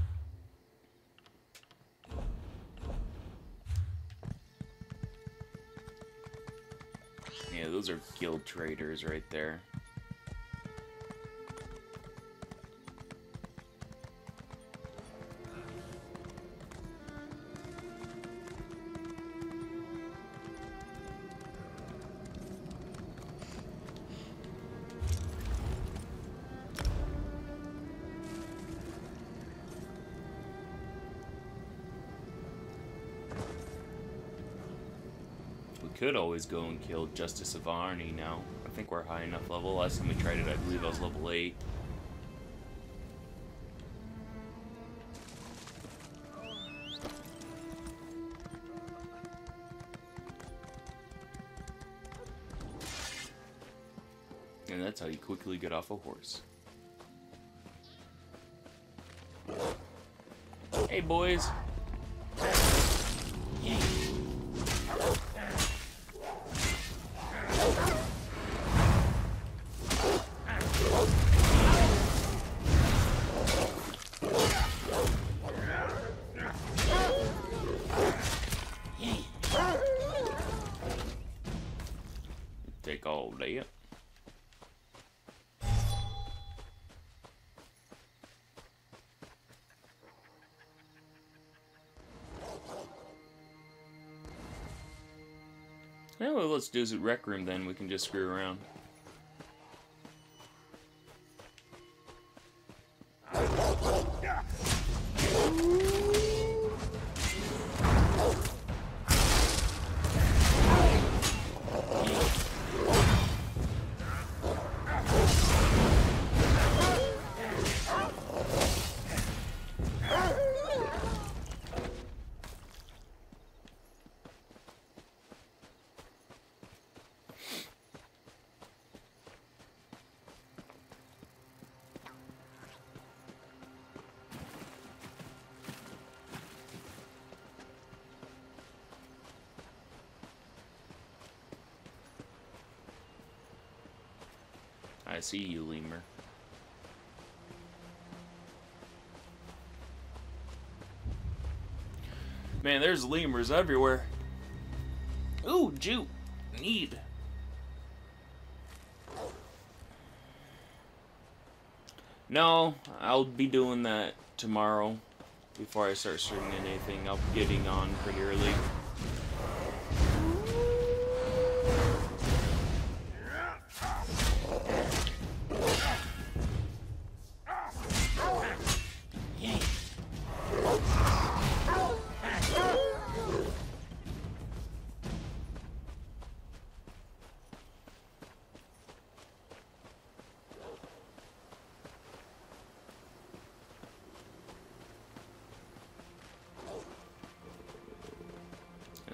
Yeah, those are guild traders right there. Could always go and kill Justice of Arnie now. I think we're high enough level. Last time we tried it, I believe I was level 8. And that's how you quickly get off a horse. Hey, boys. Take all that. Yeah, well, let's do it Rec Room then. We can just screw around. I see you, lemur. Man, there's lemurs everywhere. Ooh, jute. Need. No, I'll be doing that tomorrow. Before I start streaming anything, I'll be getting on pretty early.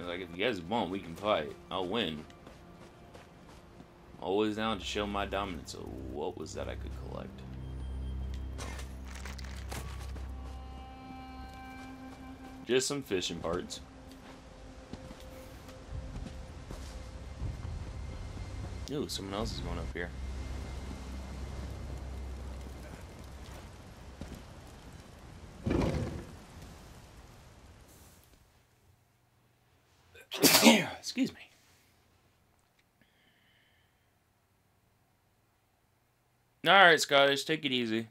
was like, if you guys want, we can fight. I'll win. Always down to show my dominance. So what was that I could collect? Just some fishing parts. Ooh, someone else is going up here. Excuse me. Alright, Scottish, take it easy.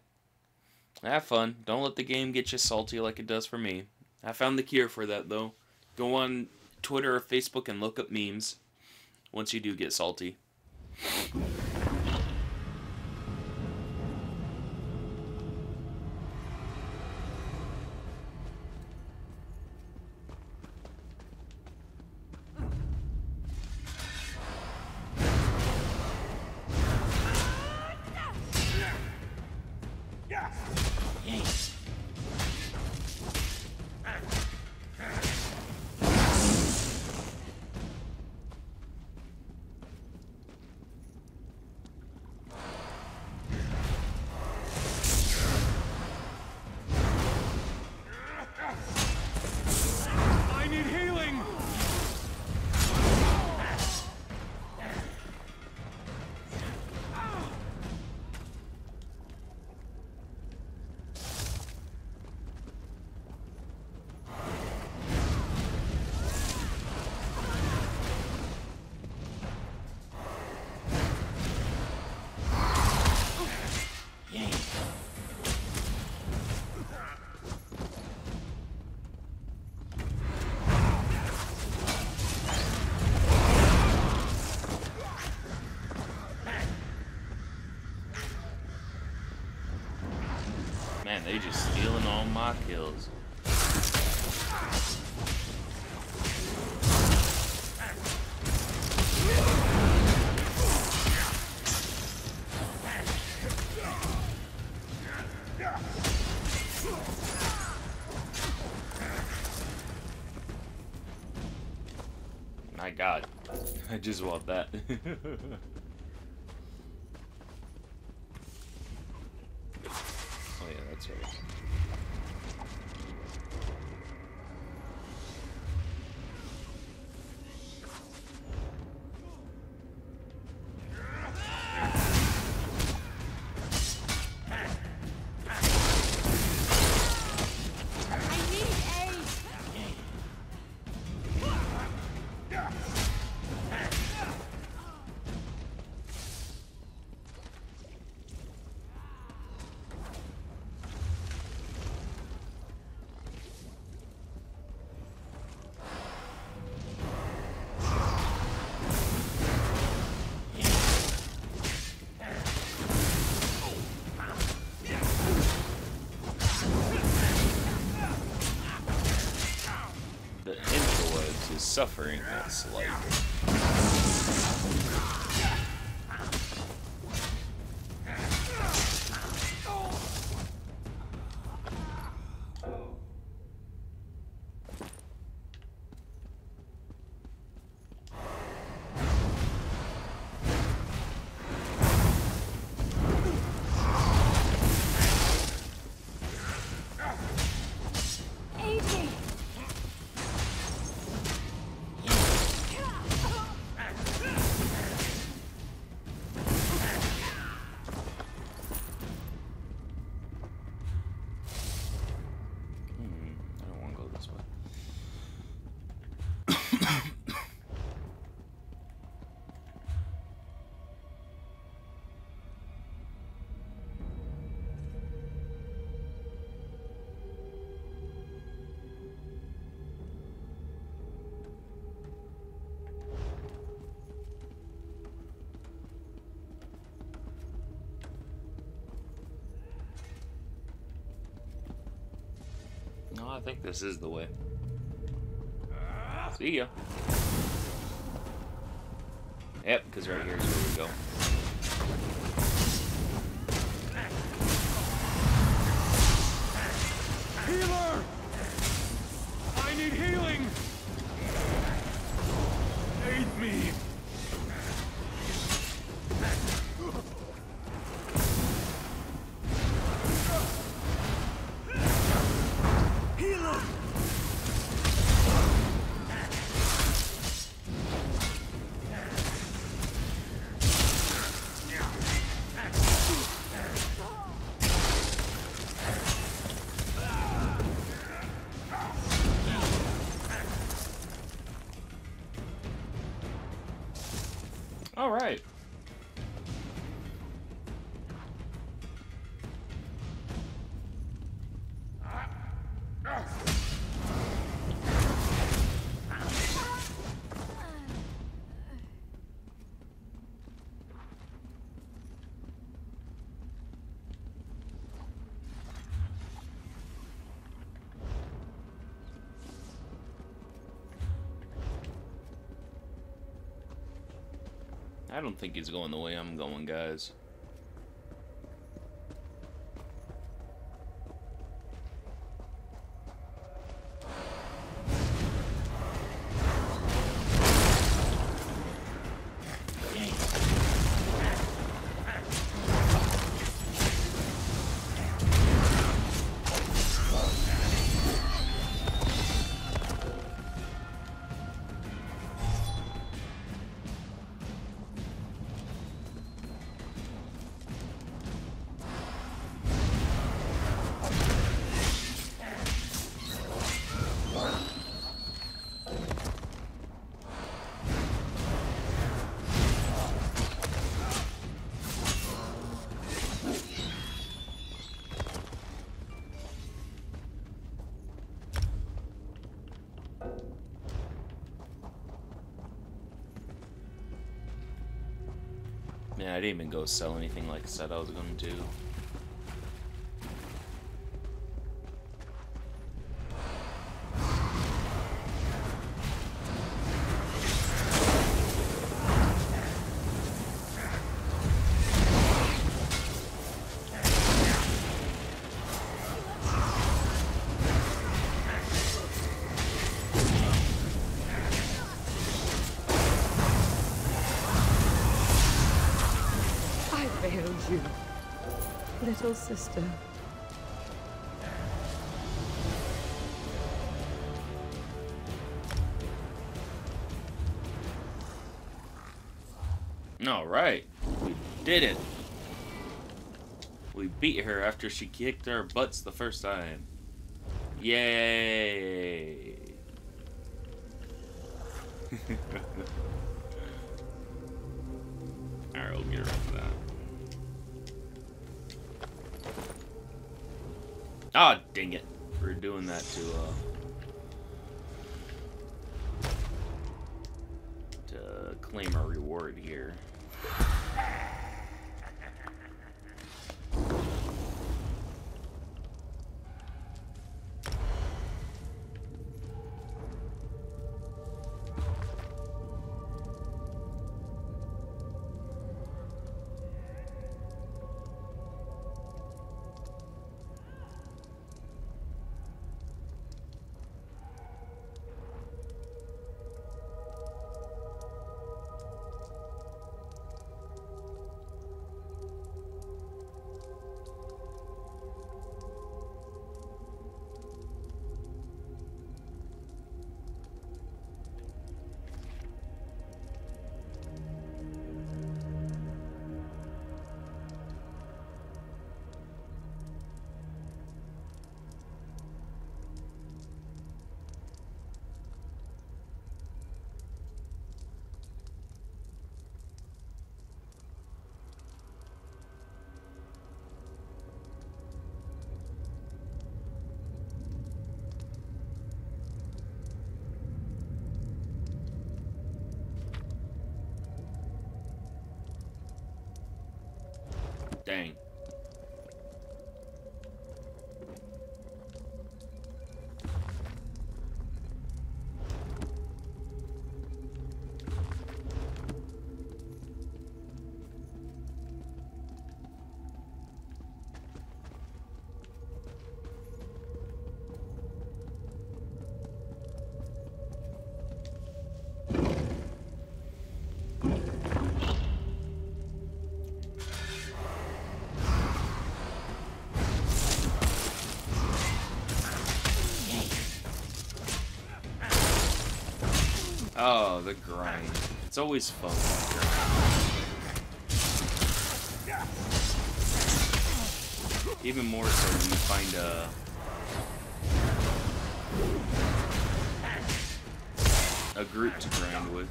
Have fun. Don't let the game get you salty like it does for me. I found the cure for that, though. Go on Twitter or Facebook and look up memes once you do get salty. Man, they just stealing all my kills. My God, I just want that. Oh yeah, that's right. Suffering that slight. No, I think this is the way. See ya. Yep, because right here is where we go. Healer! I need healing! me! Healer! All right. I don't think he's going the way I'm going, guys. Man, I didn't even go sell anything like I said I was going to do. You, little sister. All right, we did it. We beat her after she kicked our butts the first time. Yay! Alright, we'll get around to that. Ah, dang it. We're doing that to claim our reward here. Dang. Oh, the grind. It's always fun. Even more so when you find a group to grind with.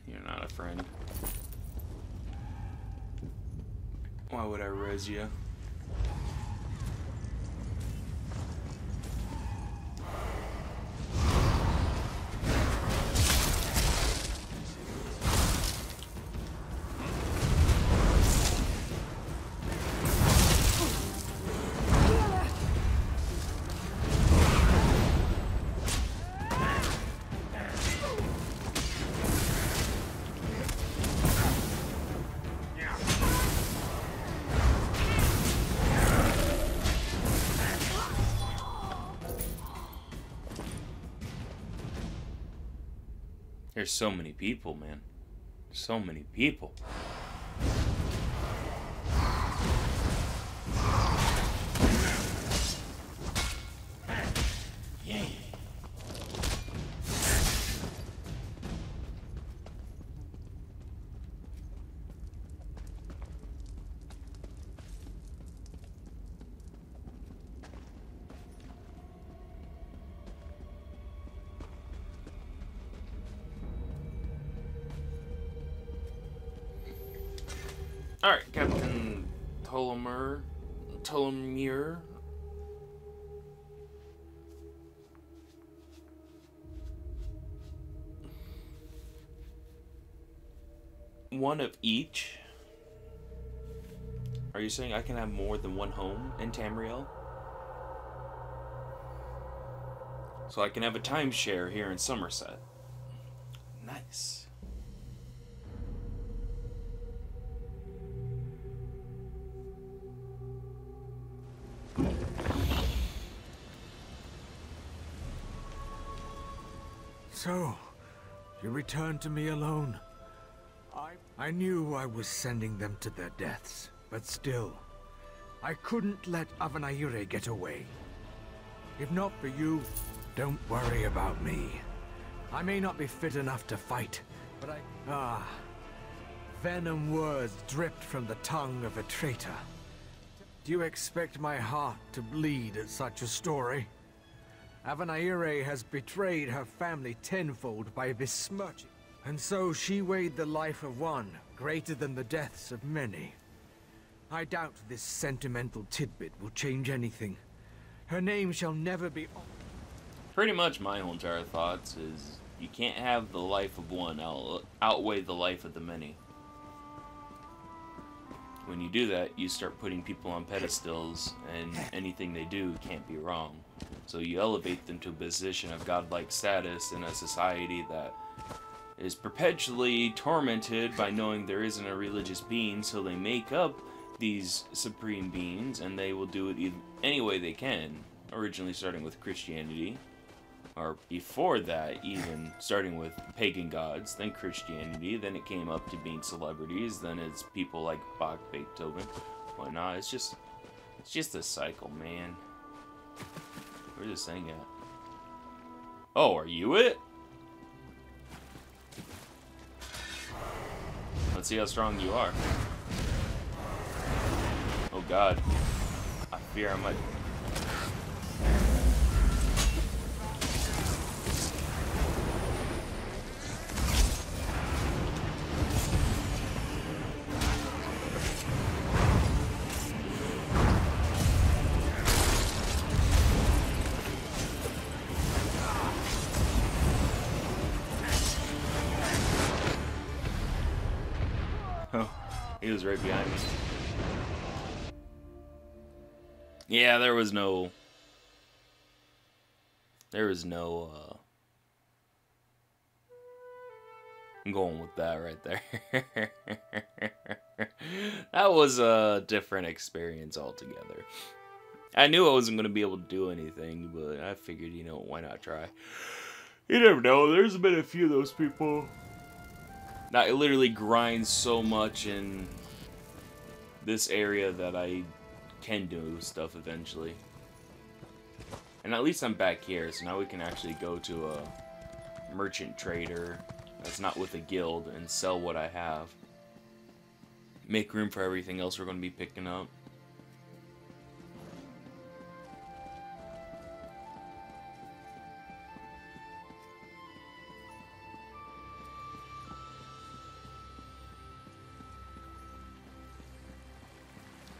You're not a friend. Why would I res you? There's so many people, man. So many people. Yeah. Alright, Captain Ptolemy. One of each? Are you saying I can have more than one home in Tamriel? So I can have a timeshare here in Summerset. Nice. So, you returned to me alone. I knew I was sending them to their deaths, but still, I couldn't let Avanaire get away. If not for you, don't worry about me. I may not be fit enough to fight, but venom words dripped from the tongue of a traitor. Do you expect my heart to bleed at such a story? Avanaire has betrayed her family tenfold by besmirching, and so she weighed the life of one greater than the deaths of many. I doubt this sentimental tidbit will change anything. Her name shall never be... Pretty much my whole entire thoughts is you can't have the life of one outweigh the life of the many. When you do that, you start putting people on pedestals, and anything they do can't be wrong. So you elevate them to a position of godlike status in a society that is perpetually tormented by knowing there isn't a religious being, so they make up these supreme beings, and they will do it any way they can. Originally starting with Christianity, or before that, even starting with pagan gods, then Christianity, then it came up to being celebrities, then it's people like Bach, Beethoven, whatnot. It's just a cycle, man. Where's this thing at? Oh, are you it? Let's see how strong you are. Oh god. I fear I might... He was right behind me. Yeah, there was no... I'm going with that right there. That was a different experience altogether. I knew I wasn't going to be able to do anything, but I figured, you know, why not try? You never know, there's been a few of those people that literally grind so much and this area that I can do stuff eventually. And at least I'm back here, so now we can actually go to a merchant trader that's not with a guild and sell what I have. Make room for everything else we're going to be picking up.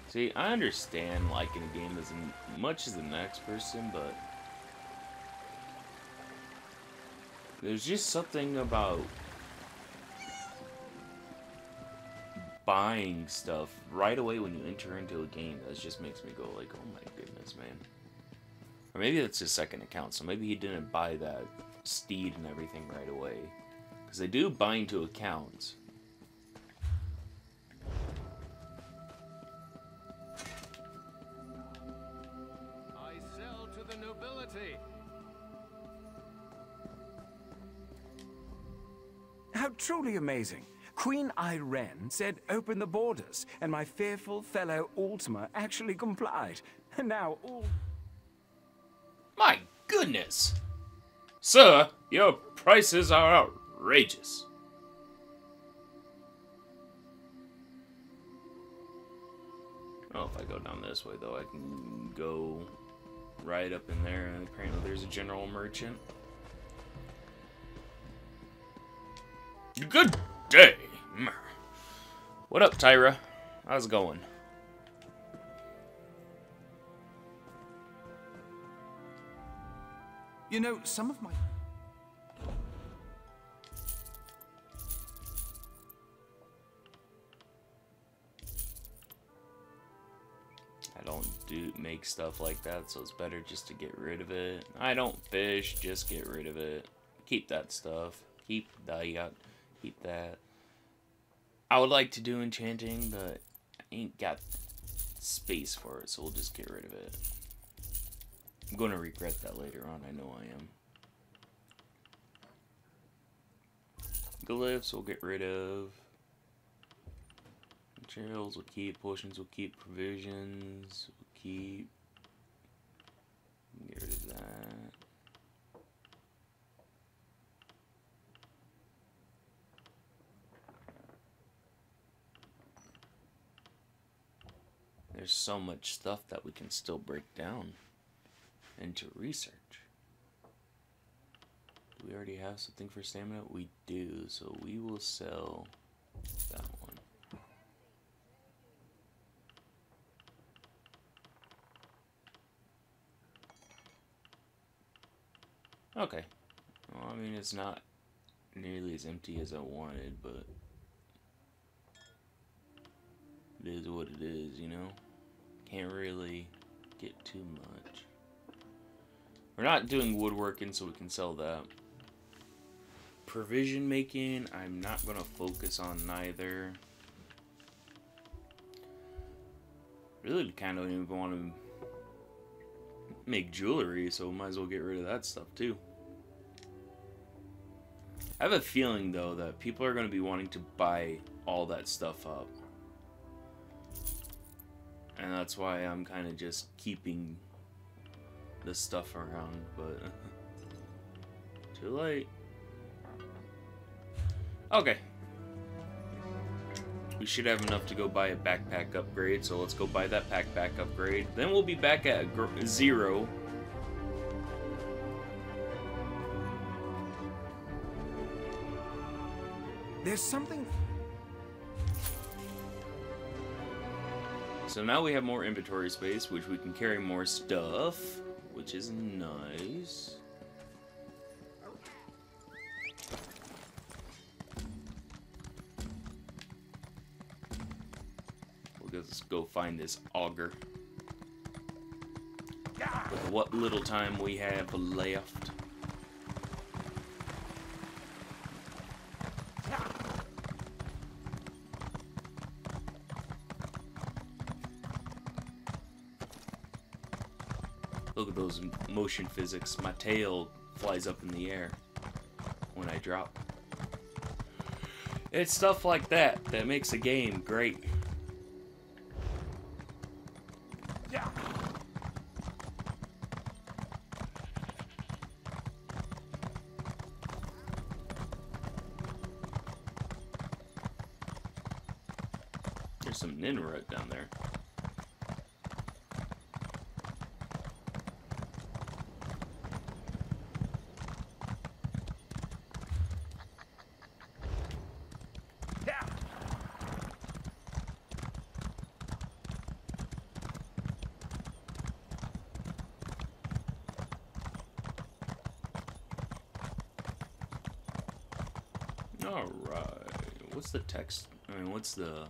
See, I understand liking a game as much as the next person, but there's just something about buying stuff right away when you enter into a game that just makes me go like, oh my goodness, man. Or maybe that's his second account, so maybe he didn't buy that steed and everything right away. Because they do bind to accounts. How truly amazing. Queen Irene said open the borders, and my fearful fellow Ultima actually complied. And now all... My goodness! Sir, your prices are outrageous. Oh, if I go down this way, though, I can go right up in there, and apparently there's a general merchant. Good day. What up, Tyra? How's it going? You know, some of my... I don't make stuff like that, so it's better just to get rid of it. I don't fish, just get rid of it. Keep that stuff. Keep that. Keep that. I would like to do enchanting, but I ain't got space for it, so we'll just get rid of it. I'm going to regret that later on, I know I am. Glyphs we'll get rid of. Materials we'll keep. Potions we'll keep. Provisions we'll keep. Get rid of that. There's so much stuff that we can still break down into research. Do we already have something for stamina? We do, so we will sell that one. Okay. Well, I mean, it's not nearly as empty as I wanted, but it is what it is, you know? Can't really get too much. We're not doing woodworking, so we can sell that. Provision making, I'm not going to focus on neither. Really kind of don't even want to make jewelry, so might as well get rid of that stuff too. I have a feeling, though, that people are going to be wanting to buy all that stuff up. And that's why I'm kind of just keeping the stuff around, but too late. Okay. We should have enough to go buy a backpack upgrade, so let's go buy that backpack upgrade. Then we'll be back at 0. There's something... So now we have more inventory space, which we can carry more stuff, which is nice. We'll just go find this auger. With what little time we have left. Look at those motion physics. My tail flies up in the air when I drop. It's stuff like that that makes a game great. There's some Ninrut down there. Alright, what's the text? I mean, what's the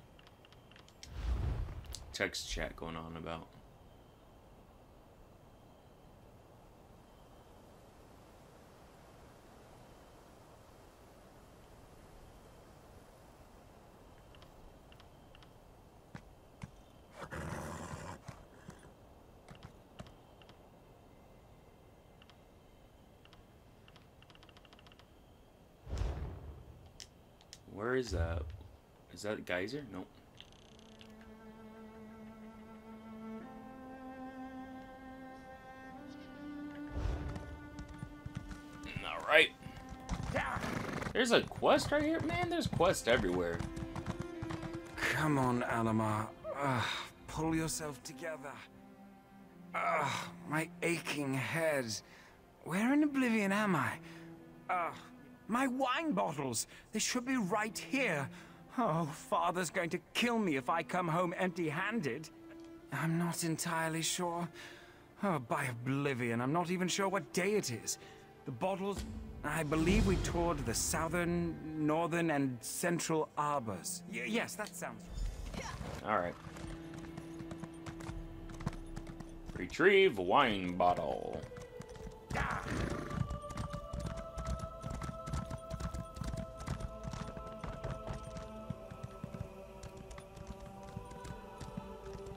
text chat going on about? Where is that? Is that Geyser? Nope. Alright. There's a quest right here? Man, there's quests everywhere. Come on, Alamar. Pull yourself together. My aching head. Where in oblivion am I? My wine bottles! They should be right here. Oh, Father's going to kill me if I come home empty-handed. I'm not entirely sure. Oh, by oblivion, I'm not even sure what day it is. The bottles... I believe we toured the southern, northern, and central arbors. Yes, that sounds right. Alright. Retrieve wine bottle.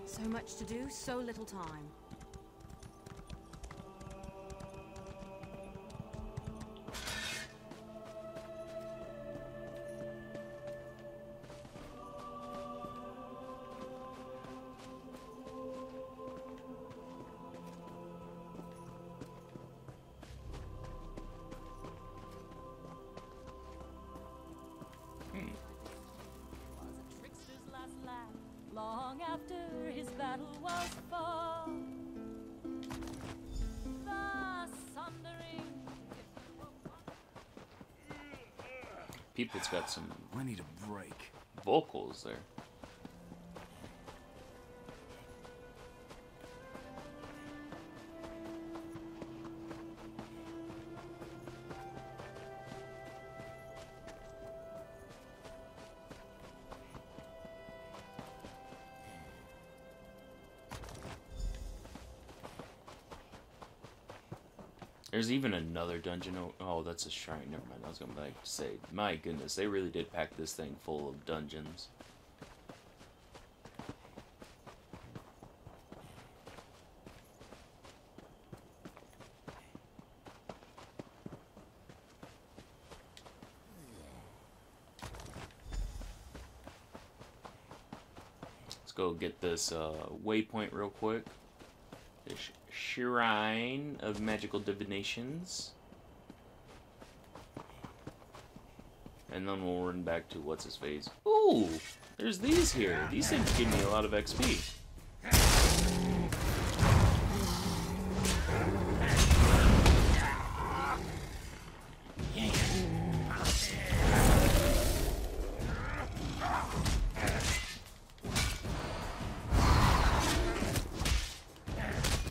So much to do, so little time. Long after his battle was fought, the sundering. People's got some. I need a break. Vocals there. There's even another dungeon. Oh, that's a shrine. Never mind. I was going to say, my goodness, they really did pack this thing full of dungeons. Let's go get this waypoint real quick. This Shrine of Magical Divinations. And then we'll run back to what's his face. Ooh! There's these here. These things give me a lot of XP.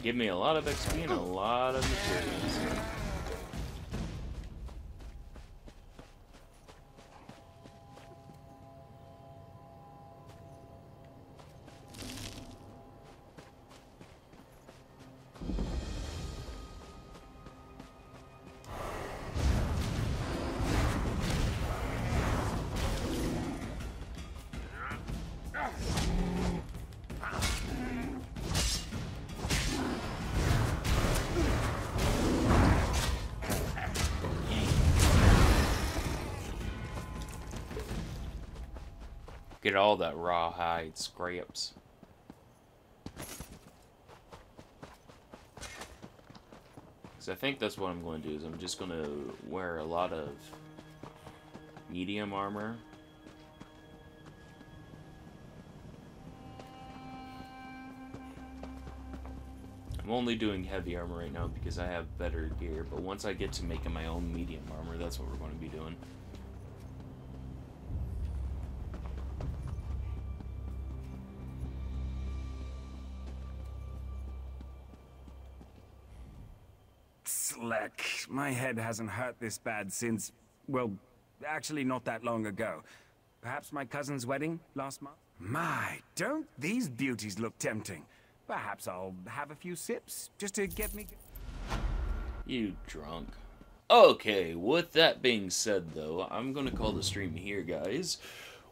Give me a lot of XP and a lot of materials. Get all that rawhide scraps. So I think that's what I'm going to do, is I'm just going to wear a lot of medium armor. I'm only doing heavy armor right now because I have better gear, but once I get to making my own medium armor, that's what we're going to be doing. Slick. My head hasn't hurt this bad since, well, actually not that long ago. Perhaps my cousin's wedding last month? My, don't these beauties look tempting? Perhaps I'll have a few sips, just to get me... You drunk. Okay, with that being said, though, I'm gonna call the stream here, guys.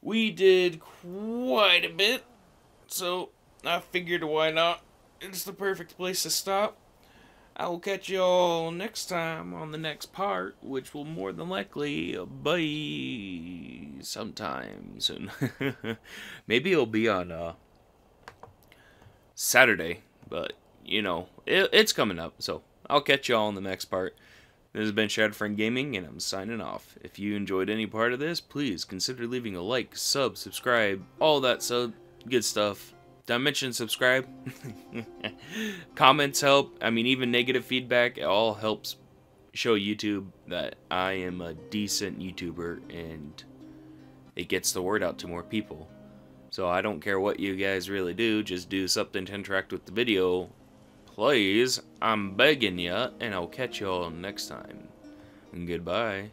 We did quite a bit, so I figured why not? It's the perfect place to stop. I will catch y'all next time on the next part, which will more than likely be sometime soon. Maybe it'll be on Saturday, but you know, it's coming up, so I'll catch y'all on the next part. This has been Shadowfriend Gaming, and I'm signing off. If you enjoyed any part of this, please consider leaving a like, sub, subscribe, all that good stuff. Did I mention subscribe? Comments help. I mean, even negative feedback, it all helps show YouTube that I am a decent YouTuber, and it gets the word out to more people. So I don't care what you guys really do, just do something to interact with the video. Please, I'm begging ya, and I'll catch y'all next time. Goodbye.